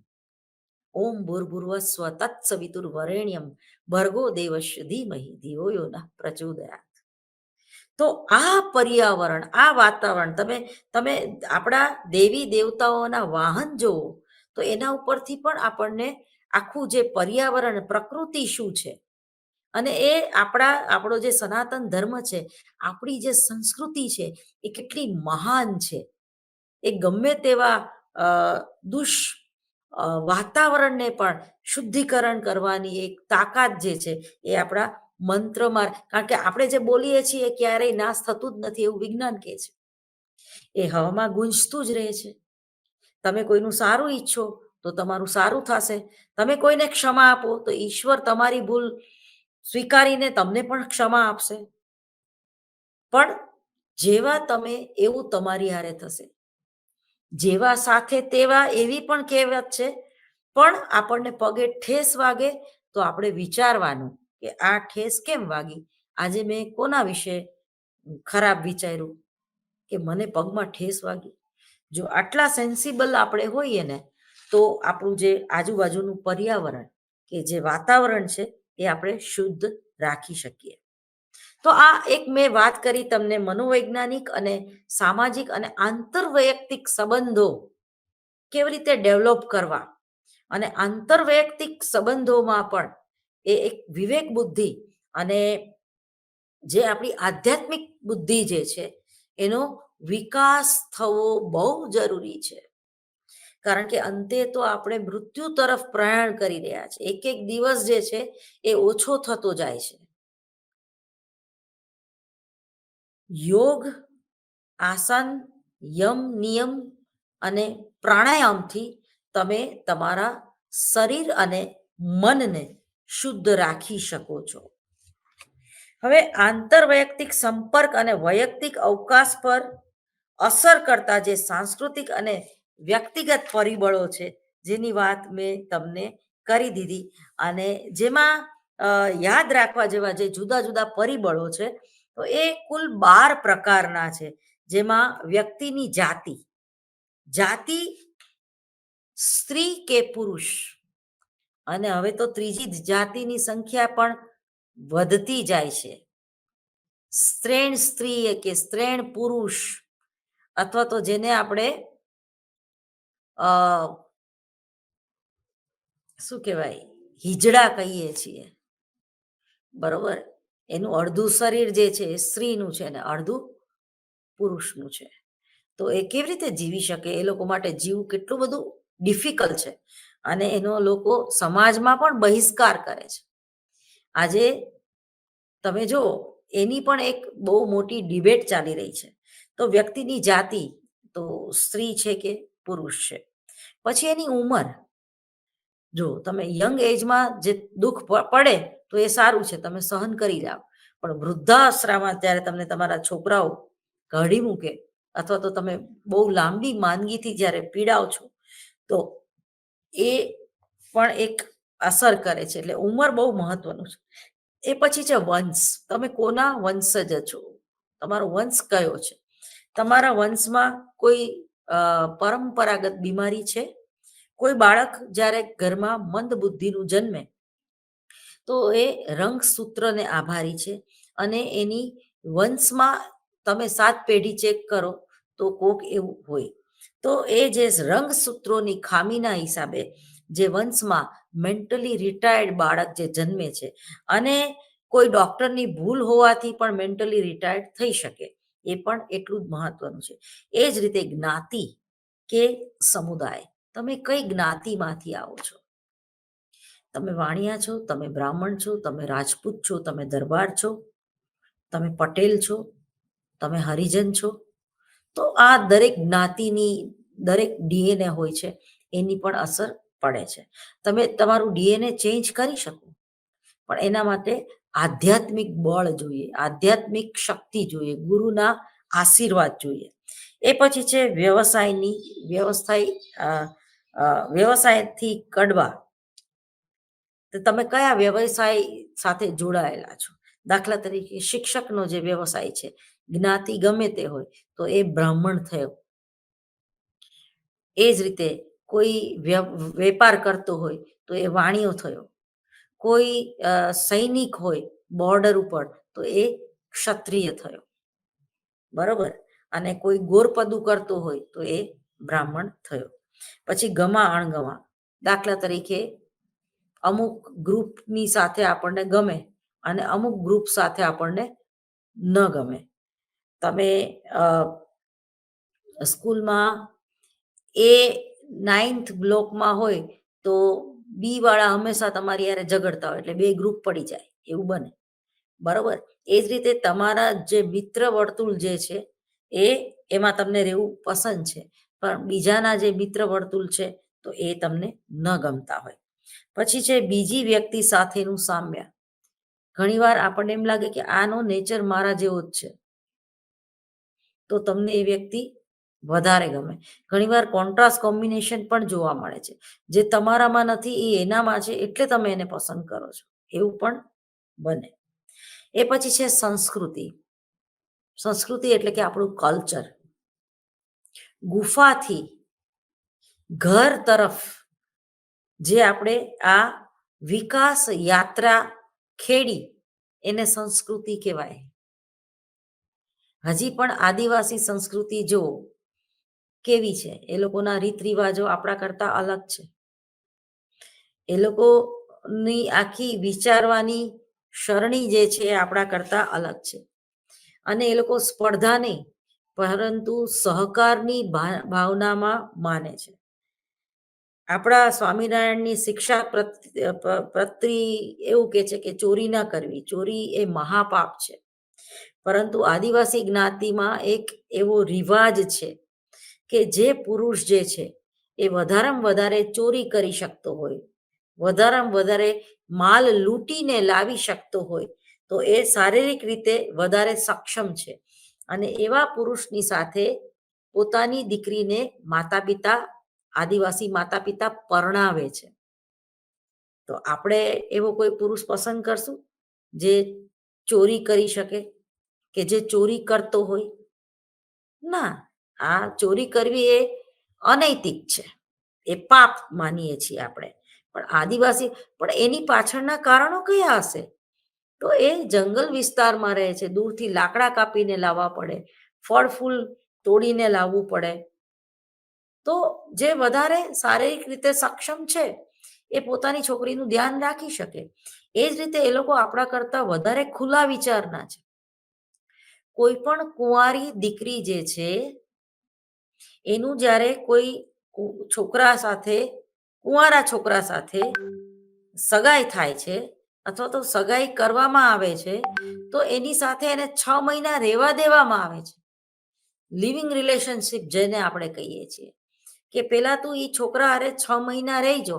ઓમ ભૂર્ભુવસ્વ તત્સવિતુર્વરેણ્યમ ભર્ગો દેવસ્ય ધીમહિ ધિયો યો નઃ પ્રચોદયાત. તો આ પર્યાવરણ, આ વાતાવરણ, તમે આપણા દેવી દેવતાઓના વાહન જુઓ તો એના ઉપરથી પણ આપણને આખું જે પર્યાવરણ, પ્રકૃતિ શું છે અને એ આપણો જે સનાતન ધર્મ છે, આપણી જે સંસ્કૃતિ છે એ કેટલી મહાન છે. એ ગમે તેવા વાતાવરણને પણ શુદ્ધિકરણ કરવાની એક તાકાત જે છે એ આપણા મંત્રમાં, કારણ કે આપણે જે બોલીએ છીએ ક્યારેય નાશ થતું જ નથી એવું વિજ્ઞાન કહે છે. એ હવામાં ગુંજતું જ રહે છે. તમે કોઈનું સારું ઈચ્છો તો તમારું સારું થશે. તમે કોઈને ક્ષમા આપો તો ઈશ્વર તમારી ભૂલ સ્વીકારીને તમને પણ ક્ષમા આપશે. પણ જેવા તમે એવું તમારી હારે થશે. જેવા સાથે તેવા, એવી પણ કહેવત છે. પણ આપણને પગે ઠેસ વાગે તો આપણે વિચારવાનું કે આ ઠેસ કેમ વાગી? આજે મેં કોના વિશે ખરાબ વિચાર્યું કે મને પગમાં ઠેસ વાગી? જો આટલા સેન્સિબલ આપણે હોઈએ ને તો આપણું જે આજુબાજુનું પર્યાવરણ કે જે વાતાવરણ છે એ આપણે શુદ્ધ રાખી શકીએ. તો આ એક મેં વાત કરી તમને મનોવૈજ્ઞાનિક અને સામાજિક અને આંતરવૈયક્તિક સંબંધો કેવી રીતે ડેવલપ કરવા, અને આંતરવૈયક્તિક સંબંધોમાં પણ એ એક વિવેક બુદ્ધિ અને જે આપણી આધ્યાત્મિક બુદ્ધિ જે છે એનો વિકાસ થવો બહુ જરૂરી છે. કારણ કે અંતે તો આપણે મૃત્યુ તરફ પ્રયાણ કરી રહ્યા છે. એક એક દિવસ જે છે એ ઓછો થતો જાય છે. યોગ, આસન, યમ, નિયમ અને પ્રાણાયામથી તમે તમારા શરીર અને મનને શુદ્ધ રાખી શકો છો. હવે આંતરવૈયક્તિક સંપર્ક અને વૈયક્તિક અવકાશ પર અસર કરતા જે સાંસ્કૃતિક અને વ્યક્તિગત પરિબળો છે જેની વાત મેં તમને કરી દીધી, અને જેમાં યાદ રાખવા જેવા જે જુદા જુદા પરિબળો છે તો એ કુલ 12 પ્રકારના છે. જેમાં વ્યક્તિની જાતિ, જાતિ સ્ત્રી કે પુરુષ, અને હવે તો ત્રીજી જાતિની સંખ્યા પણ વધતી જાય છે. સ્ત્રેણ સ્ત્રી કે સ્ત્રેણ પુરુષ, અથવા તો જેને આપણે શું કહેવાય, હિજડા કહીએ છીએ, બરોબર. એનું અડધું શરીર જે છે એ સ્ત્રીનું છે ને અડધું પુરુષનું છે. તો એ કેવી રીતે જીવી શકે? એ લોકો માટે જીવવું કેટલું બધું ડિફિકલ્ટ છે, અને એનો લોકો સમાજમાં પણ બહિષ્કાર કરે છે. આજે તમે જો એની પણ એક બહુ મોટી ડિબેટ ચાલી રહી છે. તો વ્યક્તિની જાતિ તો સ્ત્રી છે કે પુરુષ છે. પછી એની ઉંમર, જો તમે યંગ એજમાં જે દુઃખ પડે તો એ સારું છે, તમે સહન કરી જાઓ, પણ વૃદ્ધાશ્રમમાં ત્યારે તમને તમારા છોકરાઓ કાઢી મૂકે, અથવા તો તમે બહુ લાંબી માંદગીથી જ્યારે પીડાવ છો, તો એ પણ એક અસર કરે છે. એટલે ઉંમર બહુ મહત્વનું છે. એ પછી છે વંશ, તમે કોના વંશજ છો, તમારો વંશ કયો છે, તમારા વંશમાં કોઈ પરંપરાગત બીમારી છે. કોઈ બાળક જ્યારે ઘરમાં મંદ બુદ્ધિનું જન્મે તો એ રંગસૂત્રને આભારી છે, અને એની વંશમાં તમે 7 પેઢી ચેક કરો તો કોક એવું હોય. તો એ જે રંગસૂત્રોની ખામીના હિસાબે જે વંશમાં મેન્ટલી રિટાયર્ડ બાળક જે જન્મે છે, અને કોઈ ડોક્ટરની ભૂલ હોવાથી પણ મેન્ટલી રિટાયર્ડ થઈ શકે, એ પણ એટલું જ મહત્વનું છે. એ જ રીતે જ્ઞાતિ કે સમુદાય, તમે કઈ જ્ઞાતિમાંથી આવો છો? તમે વાણિયા છો, તમે બ્રાહ્મણ છો, તમે રાજપૂત છો, તમે દરબાર છો, તમે પટેલ છો, તમે હરિજન છો. તો આ દરેક જ્ઞાતિની દરેક ડીએનએ હોય છે, એની પણ અસર પડે છે. તમે તમારું ડીએનએ ચેન્જ કરી શકો, પણ એના માટે આધ્યાત્મિક બળ જોઈએ, આધ્યાત્મિક શક્તિ જોઈએ, ગુરુના આશીર્વાદ જોઈએ. એ પછી છે વ્યવસાયની વ્યવસાયથી કડવા, તો તમે કયા વ્યવસાય સાથે જોડાયેલા છો? દાખલા તરીકે શિક્ષકનો જે વ્યવસાય છે, જ્ઞાતિ ગમે તે હોય, તો એ બ્રાહ્મણ થયો. એ જ રીતે કોઈ વેપાર કરતો હોય તો એ વાણિયો થયો. કોઈ સૈનિક હોય બોર્ડર ઉપર તો એ ક્ષત્રિય થયો, બરોબર. અને કોઈ ગોરપદું કરતો હોય તો એ બ્રાહ્મણ થયો. પછી ગમા અણગમા, દાખલા તરીકે અમુક ગ્રુપની સાથે આપણને ગમે અને અમુક ગ્રુપ સાથે આપણને ન ગમે. તમે સ્કૂલમાં એ 9th બ્લોકમાં હોય તો બી વાળા હંમેશા તમારી યારે ઝઘડતા હોય, એટલે 2 ગ્રુપ પડી જાય, એવું બને, બરોબર. એ જ રીતે તમારા જે મિત્ર વર્તુળ જે છે એમાં તમને રહેવું પસંદ છે, પણ બીજાના જે મિત્ર વર્તુળ છે તો એ તમને ન ગમતા હોય. પછી છે બીજી વ્યક્તિ સાથેનું સામ્ય. ઘણીવાર આપણને એમ લાગે કે આનો નેચર મારા જેવો જ છે, તો તમને એ વ્યક્તિ વધારે ગમે. ઘણીવાર કોન્ટ્રાસ્ટ કોમ્બિનેશન પણ જોવા મળે છે, જે તમારામાં નથી એ એનામાં છે, એટલે તમે એને પસંદ કરો છો, એવું પણ બને. એ પછી છે સંસ્કૃતિ. સંસ્કૃતિ એટલે કે આપણું કલ્ચર. ગુફાથી ઘર તરફ જે આપણે આ વિકાસ યાત્રા ખેડી, એને સંસ્કૃતિ કહેવાય. હજી પણ આદિવાસી સંસ્કૃતિ જો કેવી છે, એ લોકોના રીત રિવાજો આપણા કરતા અલગ છે. એ લોકોની આખી વિચારવાની સરણી જે છે એ આપણા કરતા અલગ છે, અને એ લોકો સ્પર્ધા નહીં પરંતુ સહકારની ભાવનામાં માને છે. આપણા સ્વામિનારાયણની શિક્ષા પત્રી એવું કે છે કે ચોરી ના કરવી, ચોરી એ મહાપાપ છે. પરંતુ આદિવાસી જ્ઞાતિમાં એક એવો રિવાજ છે કે જે પુરુષ જે છે એ વધારેમાં વધારે ચોરી કરી શકતો હોય, વધારેમાં વધારે માલ લૂંટીને લાવી શકતો હોય, તો એ શારીરિક રીતે વધારે સક્ષમ છે, અને એવા પુરુષની સાથે પોતાની દીકરીને માતા પિતા આદિવાસી માતા પિતા પરણાવે છે. તો આપણે એવો કોઈ પુરુષ પસંદ કરશું જે ચોરી કરી શકે કે જે ચોરી કરતો હોય? ના, આ ચોરી કરવી એ અનૈતિક છે, એ પાપ માનીએ છીએ આપણે. પણ આદિવાસી પણ એની પાછળના કારણો કયા હશે? તો એ જંગલ વિસ્તારમાં રહે છે, દૂરથી લાકડા કાપીને લાવવા પડે, ફળ ફૂલ તોડીને લાવવું પડે. તો જે વધારે શારીરિક રીતે સક્ષમ છે એ પોતાની છોકરીનું ધ્યાન રાખી શકે. એ જ રીતે એ લોકો આપણા કરતા વધારે ખુલ્લા વિચારના છે. કોઈ પણ કુંવારી દીકરી જે છે એનું જ્યારે કોઈ છોકરા સાથે કુંવારા છોકરા સાથે સગાઈ થાય છે અથવા તો સગાઈ કરવામાં આવે છે તો એની સાથે એને 6 મહિના રહેવા દેવામાં આવે છે. લિવિંગ રિલેશનશિપ જેને આપણે કહીએ છીએ કે પેલા તું એ છોકરા હારે 6 મહિના રહીજો,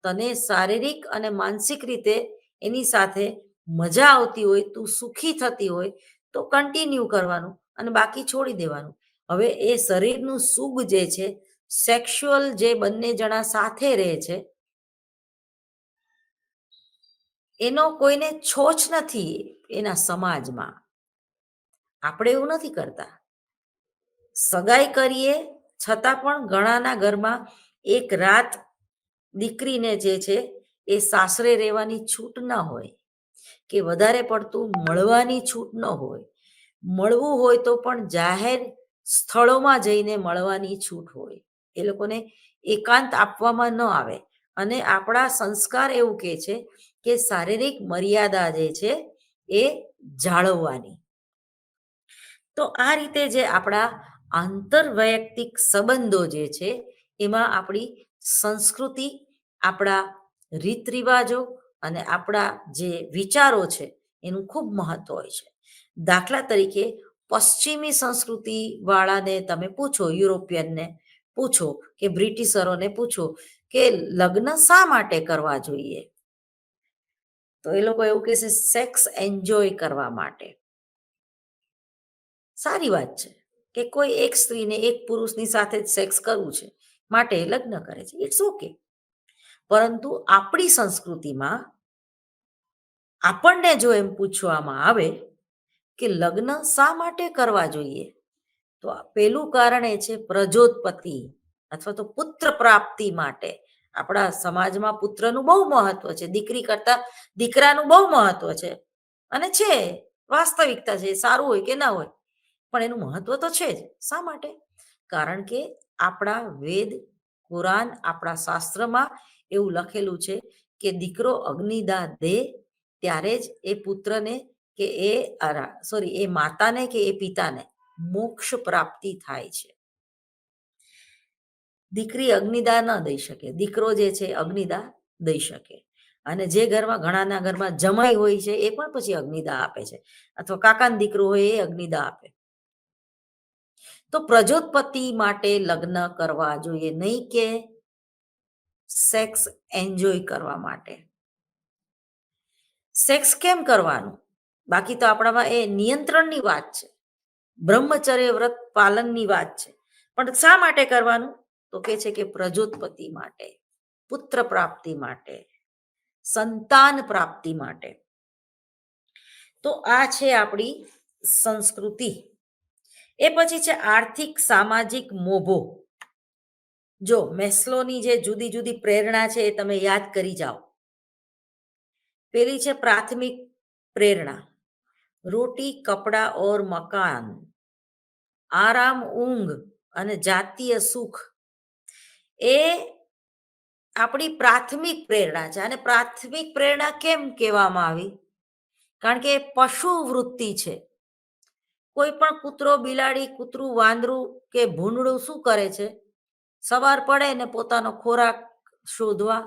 તને શારીરિક અને માનસિક રીતે એની સાથે મજા આવતી હોય, તું સુખી થતી હોય તો કન્ટિન્યુ કરવાનું અને બાકી છોડી દેવાનું. હવે એ શરીરનું સુખ જે છે, સેક્સ્યુઅલ જે બંને જણા સાથે રહે છે એનો કોઈને છોછ નથી એના સમાજમાં. આપણે એવું નથી કરતા. સગાઈ કરીએ છતાં પણ ઘણાના ઘરમાં એક રાત દીકરીને જે છે એ સાસરે રહેવાની છૂટ ન હોય કે વધારે પડતું મળવાની છૂટ ન હોય. મળવું હોય તો પણ જાહેર સ્થળોમાં જઈને મળવાની છૂટ હોય. એ લોકોને એકાંત આપવામાં ન આવે. અને આપણા સંસ્કાર એવું કહે છે કે શારીરિક મર્યાદા જે છે એ જાળવવાની. તો આ રીતે જે આપણા આંતરવૈયક્તિક સંબંધો જે છે એમાં આપણી સંસ્કૃતિ, આપણા રીત રિવાજો અને આપણા જે વિચારો છે એનું ખૂબ મહત્વ હોય છે. દાખલા તરીકે પશ્ચિમી સંસ્કૃતિ વાળાને તમે પૂછો, યુરોપિયનને પૂછો કે બ્રિટિશરોને પૂછો કે લગ્ન શા માટે કરવા જોઈએ, તો એ લોકો એવું કહેશે સેક્સ એન્જોય કરવા માટે. સારી વાત છે કે કોઈ એક સ્ત્રીને એક પુરુષની સાથે જ સેક્સ કરવું છે માટે લગ્ન કરે છે, ઇટ્સ ઓકે. પરંતુ આપણી સંસ્કૃતિમાં આપણને જો એમ પૂછવામાં આવે કે લગ્ન શા માટે કરવા જોઈએ, તો પેલું કારણ એ છે પ્રજોત્પત્તિ અથવા તો પુત્ર પ્રાપ્તિ માટે. આપણા સમાજમાં પુત્રનું બહુ મહત્વ છે, દીકરી કરતા દીકરાનું બહુ મહત્વ છે. અને છે, વાસ્તવિકતા છે, સારું હોય કે ના હોય પણ એનું મહત્વ તો છે જ. શા માટે? કારણ કે આપણા વેદ, કુરાન, આપણા શાસ્ત્રમાં એવું લખેલું છે કે દીકરો અગ્નિદાહ દે ત્યારે જ એ પુત્રને કે એ માતાને કે એ પિતાને મોક્ષ પ્રાપ્તિ થાય છે. દીકરી અગ્નિદાહ ન દઈ શકે, દીકરો જે છે અગ્નિદાહ દઈ શકે. અને જે ઘરમાં ઘણાના ઘરમાં જમાઈ હોય છે એ પણ પછી અગ્નિદાહ આપે છે, અથવા કાકાનો દીકરો હોય એ અગ્નિદાહ આપે. તો પ્રજોત્પત્તિ માટે લગ્ન કરવા જોઈએ, નહીં કે સેક્સ એન્જોય કરવા માટે. સેક્સ કેમ કરવાનું? બાકી તો આપણામાં એ નિયંત્રણની વાત છે, બ્રહ્મચર્ય વ્રત પાલનની વાત છે. પણ શા માટે કરવાનું? તો કે છે કે પ્રજોત્પત્તિ માટે, પુત્ર પ્રાપ્તિ માટે, સંતાન પ્રાપ્તિ માટે. તો આ છે આપણી સંસ્કૃતિ. એ પછી છે આર્થિક સામાજિક મોભો. જો મેસ્લોની જે જુદી જુદી પ્રેરણા છે એ તમે યાદ કરી જાઓ. પેલી છે પ્રાથમિક પ્રેરણા, રોટી કપડા ઓર મકાન, આરામ ઊંઘ અને જાતીય સુખ. એ આપણી પ્રાથમિક પ્રેરણા છે. અને પ્રાથમિક પ્રેરણા કેમ કહેવામાં આવી? કારણ કે પશુ વૃત્તિ છે. કોઈ પણ કૂતરો, બિલાડી, કૂતરું, વાંદરું કે ભૂંડડું શું કરે છે? સવાર પડે ને પોતાનો ખોરાક શોધવા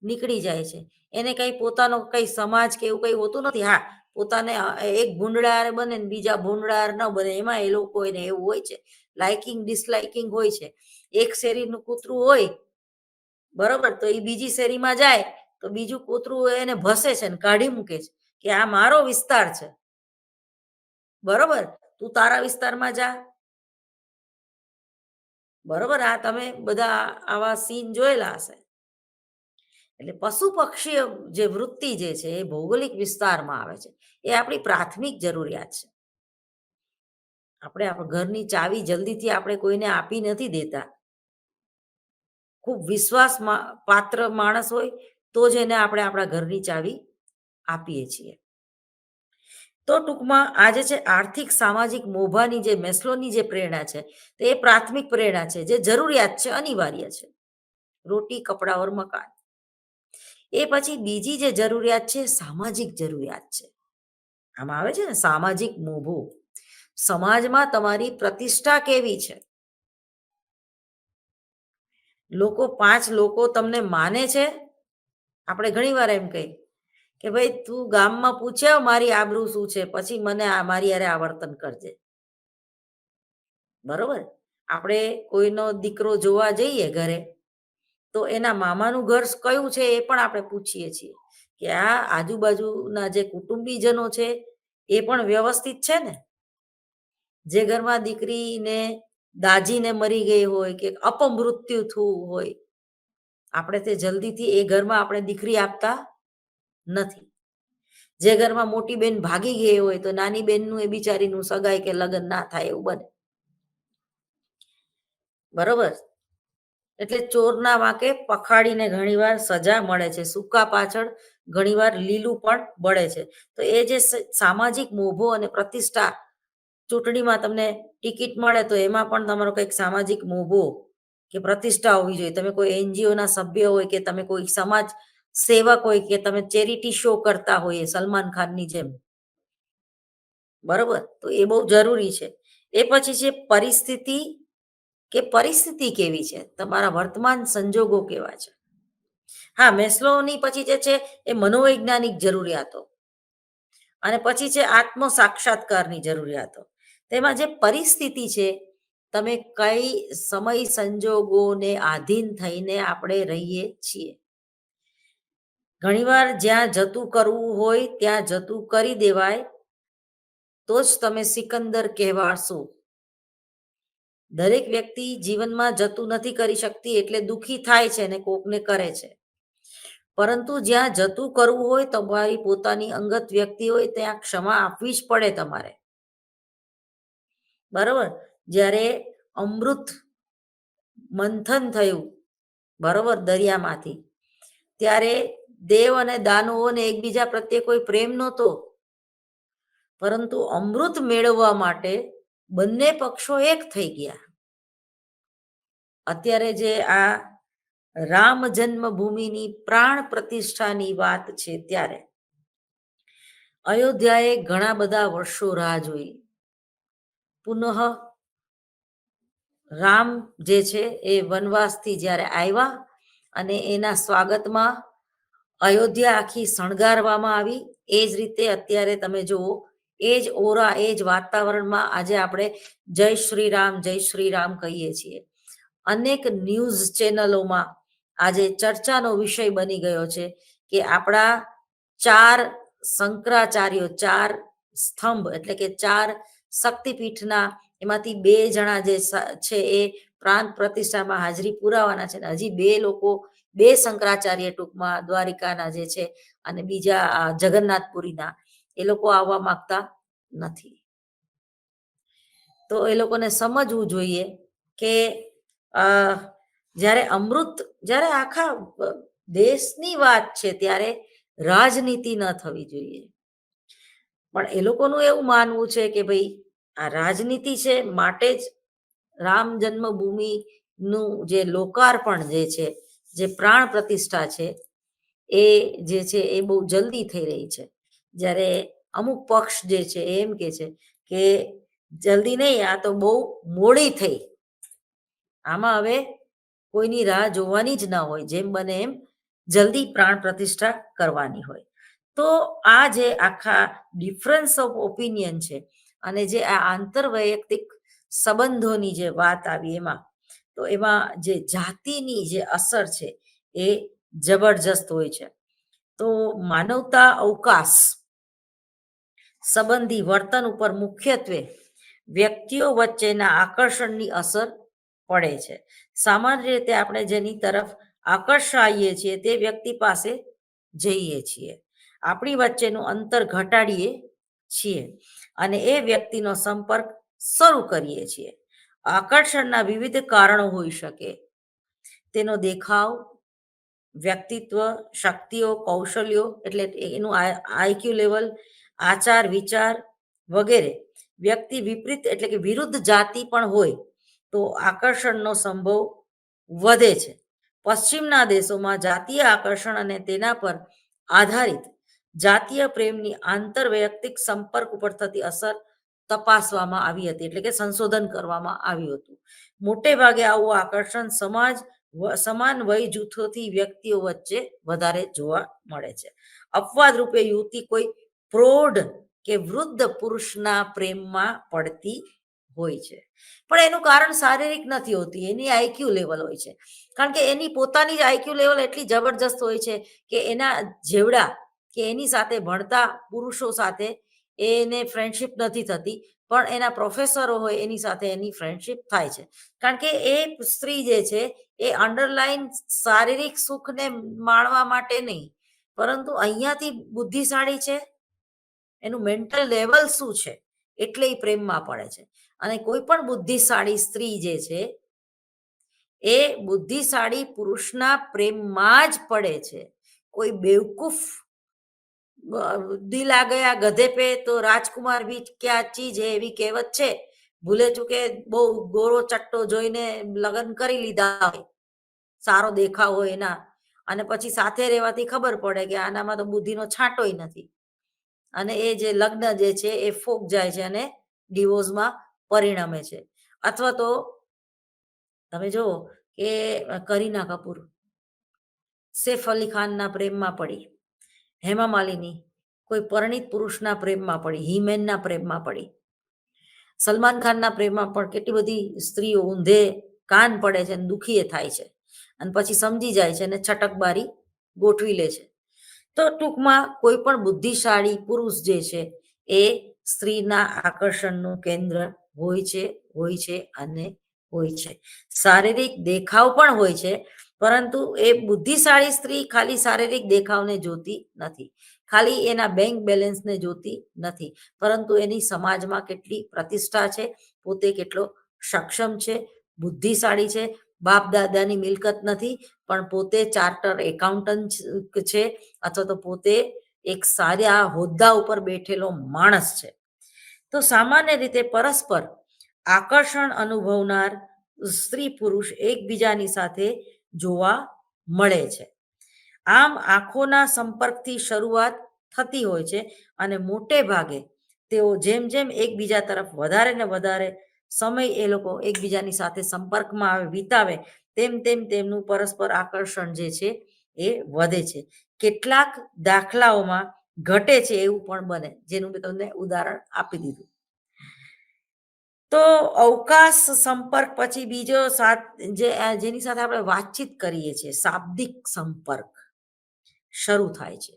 નીકળી જાય છે. એને કઈ પોતાનો કઈ સમાજ કે એવું કઈ હોતું નથી. હા, પોતાને એક ભૂંડળાર બને ને બીજા ભૂંડળાર ન બને, એમાં એ લોકો એને એવું હોય છે, લાઇકિંગ ડિસલાઇકિંગ હોય છે. એક શેરીનું કૂતરું હોય બરોબર, તો એ બીજી શેરીમાં જાય તો બીજું કૂતરું એને ભસે છે ને કાઢી મૂકે છે કે આ મારો વિસ્તાર છે, બરોબર, તું તારા વિસ્તારમાં જા. બરોબર, આ તમે બધા આવા સીન જોયેલા હશે. એટલે પશુ પક્ષી જે વૃત્તિ જે છે એ ભૌગોલિક વિસ્તારમાં આવે છે. એ આપણી પ્રાથમિક જરૂરિયાત છે. આપણે ઘરની ચાવી જલ્દીથી આપણે કોઈને આપી નથી દેતા. ખૂબ વિશ્વાસમાં પાત્ર માણસ હોય તો જ એને આપણે આપણા ઘરની ચાવી આપીએ છીએ. તો ટૂંકમાં આ જે છે આર્થિક સામાજિક મોભાની જે મેસ્લોની જે પ્રેરણા છે તે એ પ્રાથમિક પ્રેરણા છે, જે જરૂરિયાત છે, અનિવાર્ય છે. રોટી, કપડા ઓર મકાન. એ પછી બીજી જે જરૂરિયાત છે સામાજિક જરૂરિયાત છે. આમાં આવે છે ને સામાજિક મોભો. સમાજમાં તમારી પ્રતિષ્ઠા કેવી છે? લોકો 5 લોકો તમને માને છે? આપણે ઘણીવાર એમ કહીએ કે ભાઈ તું ગામમાં પૂછ્યા મારી આબરૂ શું છે, પછી મને મારી હારે આ વર્તન કરજે. બરોબર? આપણે કોઈનો દીકરો જોવા જઈએ ઘરે, તો એના મામાનું ઘર કયું છે એ પણ આપણે પૂછીએ છીએ કે આ આજુબાજુના જે કુટુંબીજનો છે એ પણ વ્યવસ્થિત છે ને? જે ઘરમાં દીકરીને દાજીને મરી ગઈ હોય કે અપમૃત્યુ થયું હોય, આપણે તે જલ્દીથી એ ઘરમાં આપણે દીકરી આપતા નથી. જે ઘરમાં મોટી બેન ભાગી ગઈ હોય તો નાની બેનનું એ બિચારીનું સગાઈ કે લગ્ન ના થાય એવું બને. બરોબર? એટલે ચોરના વાંકે પખાડીને ઘણીવાર સજા મળે છે. સૂકા પાછળ ઘણીવાર લીલું પણ બળે છે. તો એ જે સામાજિક મોભો અને પ્રતિષ્ઠા, ચૂંટણીમાં તમને ટિકિટ મળે તો એમાં પણ તમારો કંઈક સામાજિક મોભો કે પ્રતિષ્ઠા હોવી જોઈએ. તમે કોઈ એનજીઓના સભ્ય હોય કે તમે કોઈ સમાજ સેવક હોય કે તમે ચેરિટી શો કરતા હોય સલમાન ખાનની જેમ. બરોબર? તો એ બહુ જરૂરી છે. એ પછી છે પરિસ્થિતિ કે પરિસ્થિતિ કેવી છે? તમારા વર્તમાન સંજોગો કેવા છે? હા, મેસ્લોની પછી જે છે એ મનોવૈજ્ઞાનિક જરૂરિયાતો અને પછી છે આત્મ સાક્ષાત્કારની જરૂરિયાતો. તેમાં જે પરિસ્થિતિ છે, તમે કઈ સમય સંજોગોને આધીન થઈને આપણે રહીએ છીએ. ઘણીવાર જ્યાં જતું કરવું હોય ત્યાં જતું કરી દેવાય તો જ તમે સિકંદર કહેવાશો. દરેક વ્યક્તિ જીવનમાં જતું નથી કરી શકતી એટલે દુઃખી થાય છે અને કોકને કરે છે. પરંતુ જ્યાં જતું કરવું હોય, તમારી પોતાની અંગત વ્યક્તિ હોય, ત્યાં ક્ષમા આપવી જ પડે તમારે. બરોબર? જ્યારે અમૃત મંથન થયું, બરોબર, દરિયામાંથી, ત્યારે દેવ અને દાનવોને એકબીજા પ્રત્યે કોઈ પ્રેમ નહોતો, પરંતુ અમૃત મેળવવા માટે બંને પક્ષો એક થઈ ગયા. અત્યારે જે આ રામ જન્મભૂમિની પ્રાણ પ્રતિષ્ઠાની વાત છે, ત્યારે અયોધ્યાએ ઘણા બધા વર્ષો રાહ જોઈ. પુનઃ રામ જે છે એ વનવાસથી જ્યારે આવ્યા અને એના સ્વાગતમાં અયોધ્યા આખી શણગારવામાં આવી. એ જ રીતે અત્યારે તમે જુઓ, એ જ ઓરા, એ જ વાતાવરણમાં આજે આપણે જય શ્રી રામ કહીએ છીએ. અનેક ન્યૂઝ ચેનલોમાં આજે ચર્ચાનો વિષય બની ગયો છે કે આપણા 4 શંકરાચાર્યો, 4 સ્તંભ એટલે કે 4 શક્તિપીઠના એમાંથી 2 જણા જે છે એ પ્રાંત પ્રતિષ્ઠામાં હાજરી પુરાવાના છે. હજી 2 લોકો, 2 શંકરાચાર્ય ટૂંકમાં દ્વારિકાના જે છે અને બીજા જગન્નાથપુરીના, એ લોકો આવવા માંગતા નથી. તો એ લોકોને સમજવું જોઈએ કે જ્યારે આખા દેશની વાત છે ત્યારે રાજનીતિ ન થવી જોઈએ. પણ એ લોકોનું એવું માનવું છે કે ભાઈ આ રાજનીતિ છે માટે જ રામ જન્મભૂમિનું જે લોકાર્પણ જે છે, જે પ્રાણ પ્રતિષ્ઠા છે, એ જે છે એ બહુ જલ્દી થઈ રહી છે. જ્યારે અમુક પક્ષ જે છે એમ કે છે કે જલ્દી નહીં, આ તો બહુ મોડી થઈ. આમાં હવે કોઈની રાહ જોવાની જ ના હોય, જેમ બને એમ જલ્દી પ્રાણ પ્રતિષ્ઠા કરવાની હોય. તો આ જે આખા ડિફરન્સ ઓફ ઓપિનિયન છે અને જે આ આંતરવૈયક્તિક સંબંધોની જે વાત આવી એમાં, તો એમાં જે જાતિની જે અસર છે એ જબરજસ્ત હોય છે. તો માનવતા અવકાશ સંબંધી વર્તન ઉપર મુખ્યત્વે વ્યક્તિઓ વચ્ચેના આકર્ષણની અસર પડે છે. સામાન્ય રીતે આપણે જેની તરફ આકર્ષાઈએ છીએ તે વ્યક્તિ પાસે જઈએ છીએ, આપણી વચ્ચેનું અંતર ઘટાડીએ છીએ અને એ વ્યક્તિનો સંપર્ક શરૂ કરીએ છીએ. આકર્ષણના વિવિધ કારણો હોઈ શકે. તેનો દેખાવ, વ્યક્તિત્વ, શક્તિઓ, કૌશલ્યો એટલે એનું આઈક્યુ લેવલ, આચાર વિચાર વગેરે. વ્યક્તિ વિપરીત એટલે કે વિરુદ્ધ જાતિ પણ હોય તો આકર્ષણનો સંભવ વધે છે. પશ્ચિમના દેશોમાં જાતીય આકર્ષણ અને તેના પર આધારિત જાતીય પ્રેમની આંતરવૈયક્તિક સંપર્ક ઉપર થતી અસર તપાસવામાં આવી હતી, એટલે કે સંશોધન કરવામાં આવ્યું હતું. મોટે ભાગે આવું આકર્ષણ સમાન વય જૂથોથી વ્યક્તિઓ વચ્ચે વધારે જોવા મળે છે. અપવાદ રૂપે યુવતી કોઈ પ્રૌઢ કે વૃદ્ધ પુરુષના પ્રેમમાં પડતી હોય છે, પણ એનું કારણ શારીરિક નથી હોતી, એની આઈક્યુ લેવલ હોય છે. કારણ કે એની પોતાની જ આઈક્યુ લેવલ એટલી જબરજસ્ત હોય છે કે એના જેવડા કે એની સાથે ભણતા પુરુષો સાથે એને ફ્રેન્ડશિપ નથી થતી, પણ એના પ્રોફેસરો હોય એની સાથે એની ફ્રેન્ડશિપ થાય છે. કારણ કે એ સ્ત્રી જે છે એ અંડરલાઈન શારીરિક સુખને માણવા માટે નહીં, પરંતુ અહીંયાથી બુદ્ધિશાળી છે, એનું મેન્ટલ લેવલ શું છે એટલે એ પ્રેમમાં પડે છે. અને કોઈ પણ બુદ્ધિશાળી સ્ત્રી જે છે એ બુદ્ધિશાળી પુરુષના પ્રેમમાં જ પડે છે. કોઈ બેવકૂફ દિલ આ ગયા ગધે પે તો રાજકુમાર બી ક્યાં ચીજ હે એવી કહેવત છે. ભૂલે ચૂકે બહુ ગોરો ચટ્ટો જોઈને લગ્ન કરી લીધા હોય, સારો દેખાવ હોય એના, અને પછી સાથે રહેવાથી ખબર પડે કે આનામાં તો બુદ્ધિનો છાંટોય નથી, અને એ જે લગ્ન જે છે એ ફોક જાય છે અને ડિવોર્સમાં પરિણમે છે. અથવા તો તમે જુઓ કે કરીના કપૂર સૈફ અલી ખાનના પ્રેમમાં પડી, હેમા માલિની કોઈ પરિણીત પુરુષના પ્રેમમાં પડી, હિમેનના પ્રેમમાં પડી, સલમાન ખાનના પ્રેમમાં પણ કેટલી બધી સ્ત્રીઓ ઊંધે કાન પડે છે અને દુખી થાય છે અને પછી સમજી જાય છે અને છટકબારી ગોઠવી લે છે. તો ટૂંકમાં કોઈ પણ બુદ્ધિશાળી પુરુષ જે છે એ સ્ત્રીના આકર્ષણનું કેન્દ્ર હોય છે અને હોય છે. શારીરિક દેખાવ પણ હોય છે, પરંતુ એ બુદ્ધિશાળી સ્ત્રી ખાલી શારીરિક દેખાવને જોતી નથી, ખાલી એના બેંક બેલેન્સને જોતી નથી, પરંતુ એની સમાજમાં કેટલી પ્રતિષ્ઠા છે, પોતે કેટલો સક્ષમ છે, બુદ્ધિશાળી છે, બાપ દાદાની મિલકત નથી પણ પોતે ચાર્ટર એકાઉન્ટન્ટ છે, અથવા તો પોતે એક સારા હોદ્દા ઉપર બેઠેલો માણસ છે. તો સામાન્ય રીતે પરસ્પર આકર્ષણ અનુભવનાર સ્ત્રી પુરુષ એકબીજાની સાથે જોવા મળે છે. આમ આંખોના સંપર્કથી શરૂઆત થતી હોય છે અને મોટે ભાગે તેઓ જેમ જેમ એકબીજા તરફ વધારે ને વધારે સમય એ લોકો એકબીજાની સાથે સંપર્કમાં આવે, વિતાવે, તેમ તેમ તેમનું પરસ્પર આકર્ષણ જે છે એ વધે છે. કેટલાક દાખલાઓમાં ઘટે છે એવું પણ બને, જેનું મેં તમને ઉદાહરણ આપી દીધું. તો અવકાશ સંપર્ક પછી બીજો જેની સાથે આપણે વાતચીત કરીએ છીએ, શાબ્દિક સંપર્ક શરૂ થાય છે.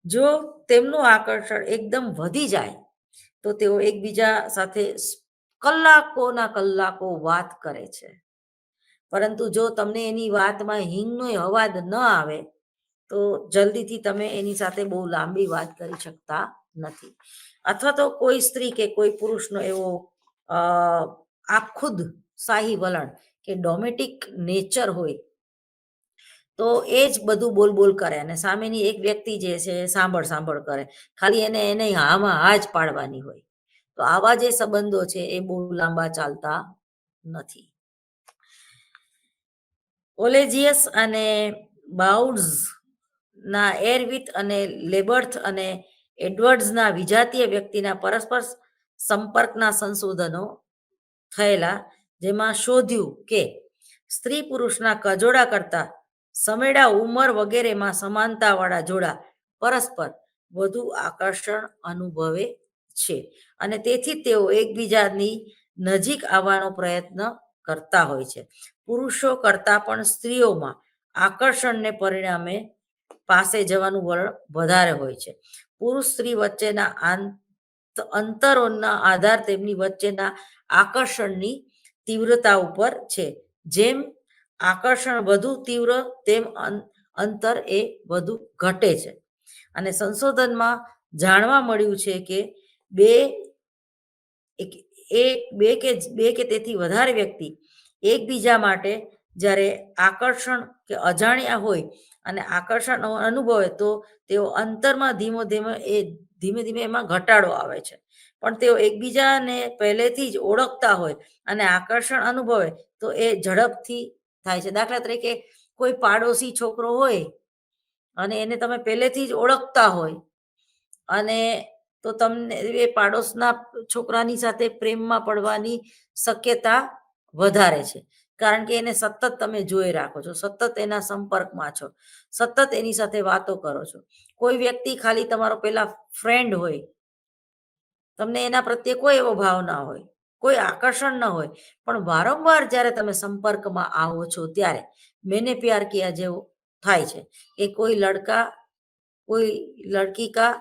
જો તેમનું આકર્ષણ એકદમ વધી જાય તો તેઓ એકબીજા સાથે કલાકોના કલાકો વાત કરે છે, પરંતુ જો તમને એની વાતમાં હિંગનો અવાજ ન આવે તો જલ્દીથી તમે એની સાથે બહુ લાંબી વાત કરી શકતા નથી. અથવા તો કોઈ સ્ત્રી કે કોઈ પુરુષનો એવો આપખુદ શાહી વલણ કે ડોમેટિક નેચર હોય તો એ જ બધું બોલ બોલ કરે અને સામેની એક વ્યક્તિ જે છે સાંભળ કરે, ખાલી એને હામાં હા જ પાડવાની હોય. તો આવા જે સંબંધો છે એ બહુ લાંબા ચાલતા નથી. ઓલેજિયસ અને બાઉડ્સ ના એરવિથ અને લેબર્થ અને એડવર્ડ્સના વિજાતીય વ્યક્તિના પરસ્પર સંપર્કના સંશોધનો થયેલા, જેમાં શોધ્યું કે સ્ત્રી પુરુષના કજોડા કરતા સમેડા ઉંમર વગેરેમાં સમાનતાવાળા જોડા પરસ્પર વધુ આકર્ષણ અનુભવે છે અને તેથી તેઓ એકબીજાની નજીક આવવાનો પ્રયત્ન કરતા હોય છે. પુરુષો કરતા પણ સ્ત્રીઓમાં આકર્ષણને પરિણામે પાસે જવાનું વલણ વધારે હોય છે. પુરુષ સ્ત્રી વચ્ચેના અંતરોના આધાર તેમની વચ્ચેના આકર્ષણની તીવ્રતા ઉપર છે. જેમ આકર્ષણ વધુ તીવ્ર તેમ અંતર એ વધુ ઘટે છે. અને સંશોધનમાં જાણવા મળ્યું છે કે બે કે તેથી વધારે વ્યક્તિ એકબીજા માટે જ્યારે આકર્ષણ કે અજાણ્યા હોય અને આકર્ષણ અનુભવે તો તેઓ અંતરમાં ધીમે ધીમે એમાં ઘટાડો આવે છે. પણ તેઓ એકબીજાને પહેલેથી જ ઓળખતા હોય અને આકર્ષણ અનુભવે તો એ ઝડપથી થાય છે. દાખલા તરીકે કોઈ પાડોશી છોકરો હોય અને એને તમે પહેલેથી જ ઓળખતા હોય અને તો તમને એ પાડોશના છોકરાની સાથે પ્રેમમાં પડવાની શક્યતા વધારે છે. કારણ કે એને સતત તમે જોઈ રાખો છો, સતત એના સંપર્કમાં છો, સતત એની સાથે વાતો કરો છો. કોઈ વ્યક્તિ ખાલી તમારો પેલા ફ્રેન્ડ હોય, તમને એના પ્રત્યે કોઈ એવો ભાવ ના હોય, કોઈ આકર્ષણ ન હોય, પણ વારંવાર જ્યારે તમે સંપર્કમાં આવો છો ત્યારે મેને પ્યાર કિયા જેવું થાય છે કે કોઈ લડકી કા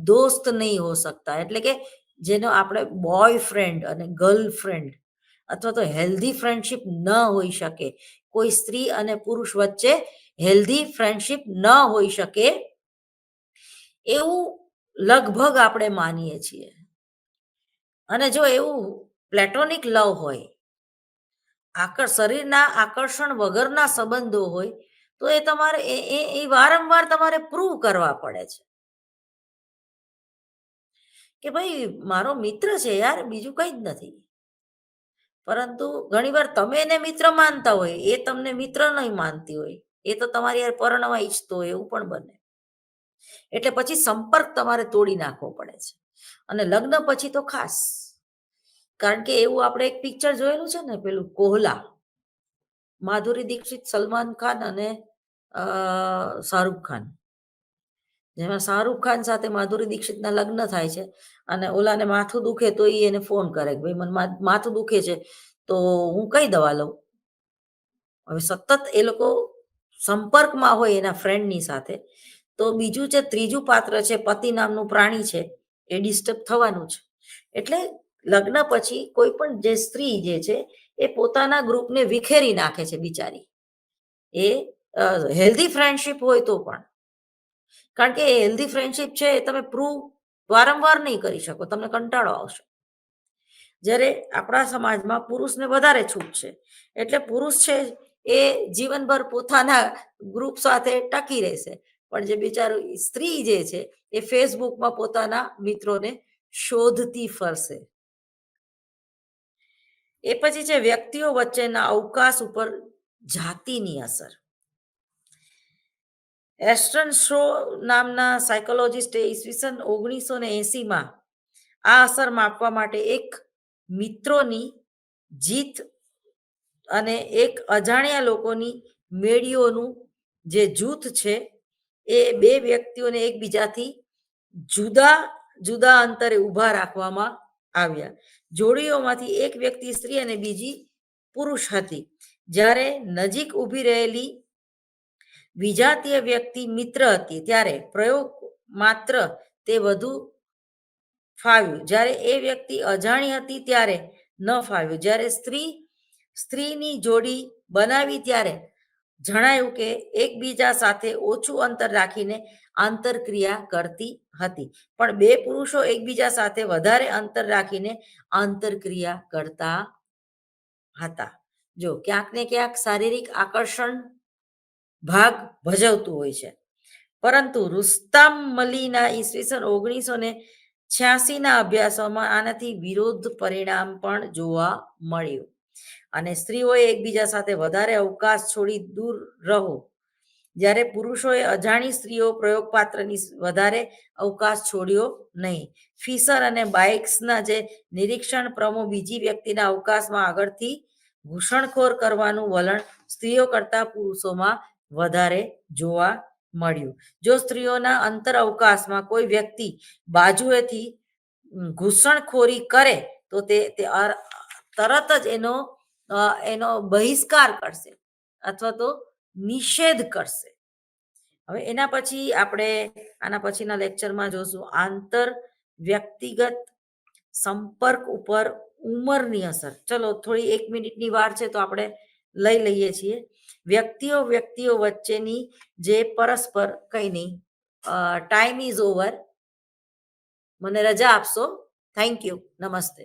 દોસ્ત નહીં હો सकता, એટલે કે જેનો આપણે બોયફ્રેન્ડ અને ગર્લફ્રેન્ડ અથવા તો હેલ્ધી ફ્રેન્ડશિપ ન હોઈ શકે. કોઈ સ્ત્રી અને પુરુષ વચ્ચે હેલ્ધી ફ્રેન્ડશિપ ન હોઈ શકે એવું લગભગ આપણે માનીએ છીએ. અને જો એવું પ્લેટોનિક લવ હોય, શરીરના આકર્ષણ વગરના સંબંધો હોય તો એ તમારે એ વારંવાર તમારે પ્રૂવ કરવા પડે છે કે ભાઈ મારો મિત્ર છે યાર, બીજું કંઈ જ નથી. પરંતુ ઘણીવાર તમે એને મિત્ર માનતા હોય, એ તમને મિત્ર નહીં માનતી હોય, એ તો તમારી યાર પરણવા ઈચ્છતો હોય એવું પણ બને. એટલે પછી સંપર્ક તમારે તોડી નાખવો પડે છે. અને લગ્ન પછી તો ખાસ, કારણ કે એવું આપણે એક પિક્ચર જોયેલું છે ને, પેલું કોહલા, માધુરી દીક્ષિત, સલમાન ખાન અને શાહરૂખ ખાન, જેમાં શાહરૂખ ખાન સાથે માધુરી દીક્ષિતના લગ્ન થાય છે અને ઓલાને માથું દુખે તો એ એને ફોન કરે કે ભાઈ મને માથું દુખે છે તો હું કઈ દવા લઉં. હવે સતત એ લોકો સંપર્કમાં હોય એના ફ્રેન્ડની સાથે, તો બીજું જે ત્રીજું પાત્ર છે, પતિ નામનું પ્રાણી છે, એ ડિસ્ટર્બ થવાનું છે. એટલે લગ્ન પછી કોઈ પણ જે સ્ત્રી જે છે એ પોતાના ગ્રુપને વિખેરી નાખે છે બિચારી. એ હેલ્ધી ફ્રેન્ડશિપ હોય તો પણ, કારણ કે હેલ્ધી ફ્રેન્ડશિપ છે એ તમે પ્રૂવ વારંવાર નહીં કરી શકો, તમને કંટાળો આવશે. જ્યારે આપણા સમાજમાં પુરુષને વધારે છૂટ છે, એટલે પુરુષ છે એ જીવનભર પોતાના ગ્રુપ સાથે ટકી રહેશે, પણ જે બિચારું સ્ત્રી જે છે એ ફેસબુકમાં પોતાના મિત્રોને શોધતી ફરશે. એ પછી છે વ્યક્તિઓ વચ્ચેના અવકાશ ઉપર જાતિની અસર. એસ્ટન શો નામના સાયકોલોજીસ્ટે ઈસવીસન 1980માં આ અસર માપવા માટે એક મિત્રોની જીત અને એક અજાણ્યા લોકોની મેળીઓનું જે જૂથ છે એ બે વ્યક્તિઓને એકબીજાથી જુદા જુદા અંતરે ઊભા રાખવામાં આવ્યા. જોડીઓમાંથી એક વ્યક્તિ સ્ત્રી અને બીજી પુરુષ હતી. જ્યારે નજીક ઊભી રહેલી વિજાતીય વ્યક્તિ મિત્ર હતી ત્યારે પ્રયોગ માત્ર તે વધુ ફાવ્યું. જ્યારે એ વ્યક્તિ અજાણી હતી ત્યારે ન ફાવ્યું. જ્યારે સ્ત્રીની જોડી બનાવી ત્યારે જણાયું કે એકબીજા સાથે ઓછું અંતર રાખીને આંતરક્રિયા કરતી હતી, પણ બે પુરુષો એકબીજા સાથે વધારે અંતર રાખીને આંતરક્રિયા કરતા હતા. જો ક્યાંક ને ક્યાંક શારીરિક આકર્ષણ ભાગ ભજવતું હોય છે, પરંતુ રુસ્તામ મલીના ઈસવીસન 1986ના અભ્યાસોમાં આનાથી વિરોધ પરિણામ પણ જોવા મળ્યું. અને સ્ત્રીઓએ એકબીજા સાથે વધારે અવકાશ છોડી દૂર રહો, જ્યારે પુરુષોએ અજાણી સ્ત્રીઓ પ્રયોગપાત્રની વધારે અવકાશ છોડ્યો નહીં. ફિશર અને બાઇક્સના જે નિરીક્ષણ પ્રમો બીજી વ્યક્તિના અવકાશમાં આગળથી ઘૂસણખોર કરવાનું વલણ સ્ત્રીઓ કરતા પુરુષોમાં વધારે જોવા મળ્યું. જો સ્ત્રીઓના અંતર અવકાશમાં કોઈ વ્યક્તિ બાજુએથી ઘૂસણખોરી કરે તો તે તરત જ એનો બહિષ્કાર કરશે અથવા તો નિષેધ કરશે. હવે એના પછી આપણે આના પછીના લેક્ચરમાં જોશું આંતર વ્યક્તિગત સંપર્ક ઉપર ઉંમરની અસર, ચલો થોડી 1 મિનિટની વાર છે તો આપણે લઈ લઈએ છીએ. વ્યક્તિઓ વચ્ચેની જે પરસ્પર, કંઈ નહીં, ટાઈમ ઇઝ ઓવર. મને રજા આપશો? Thank you. નમસ્તે.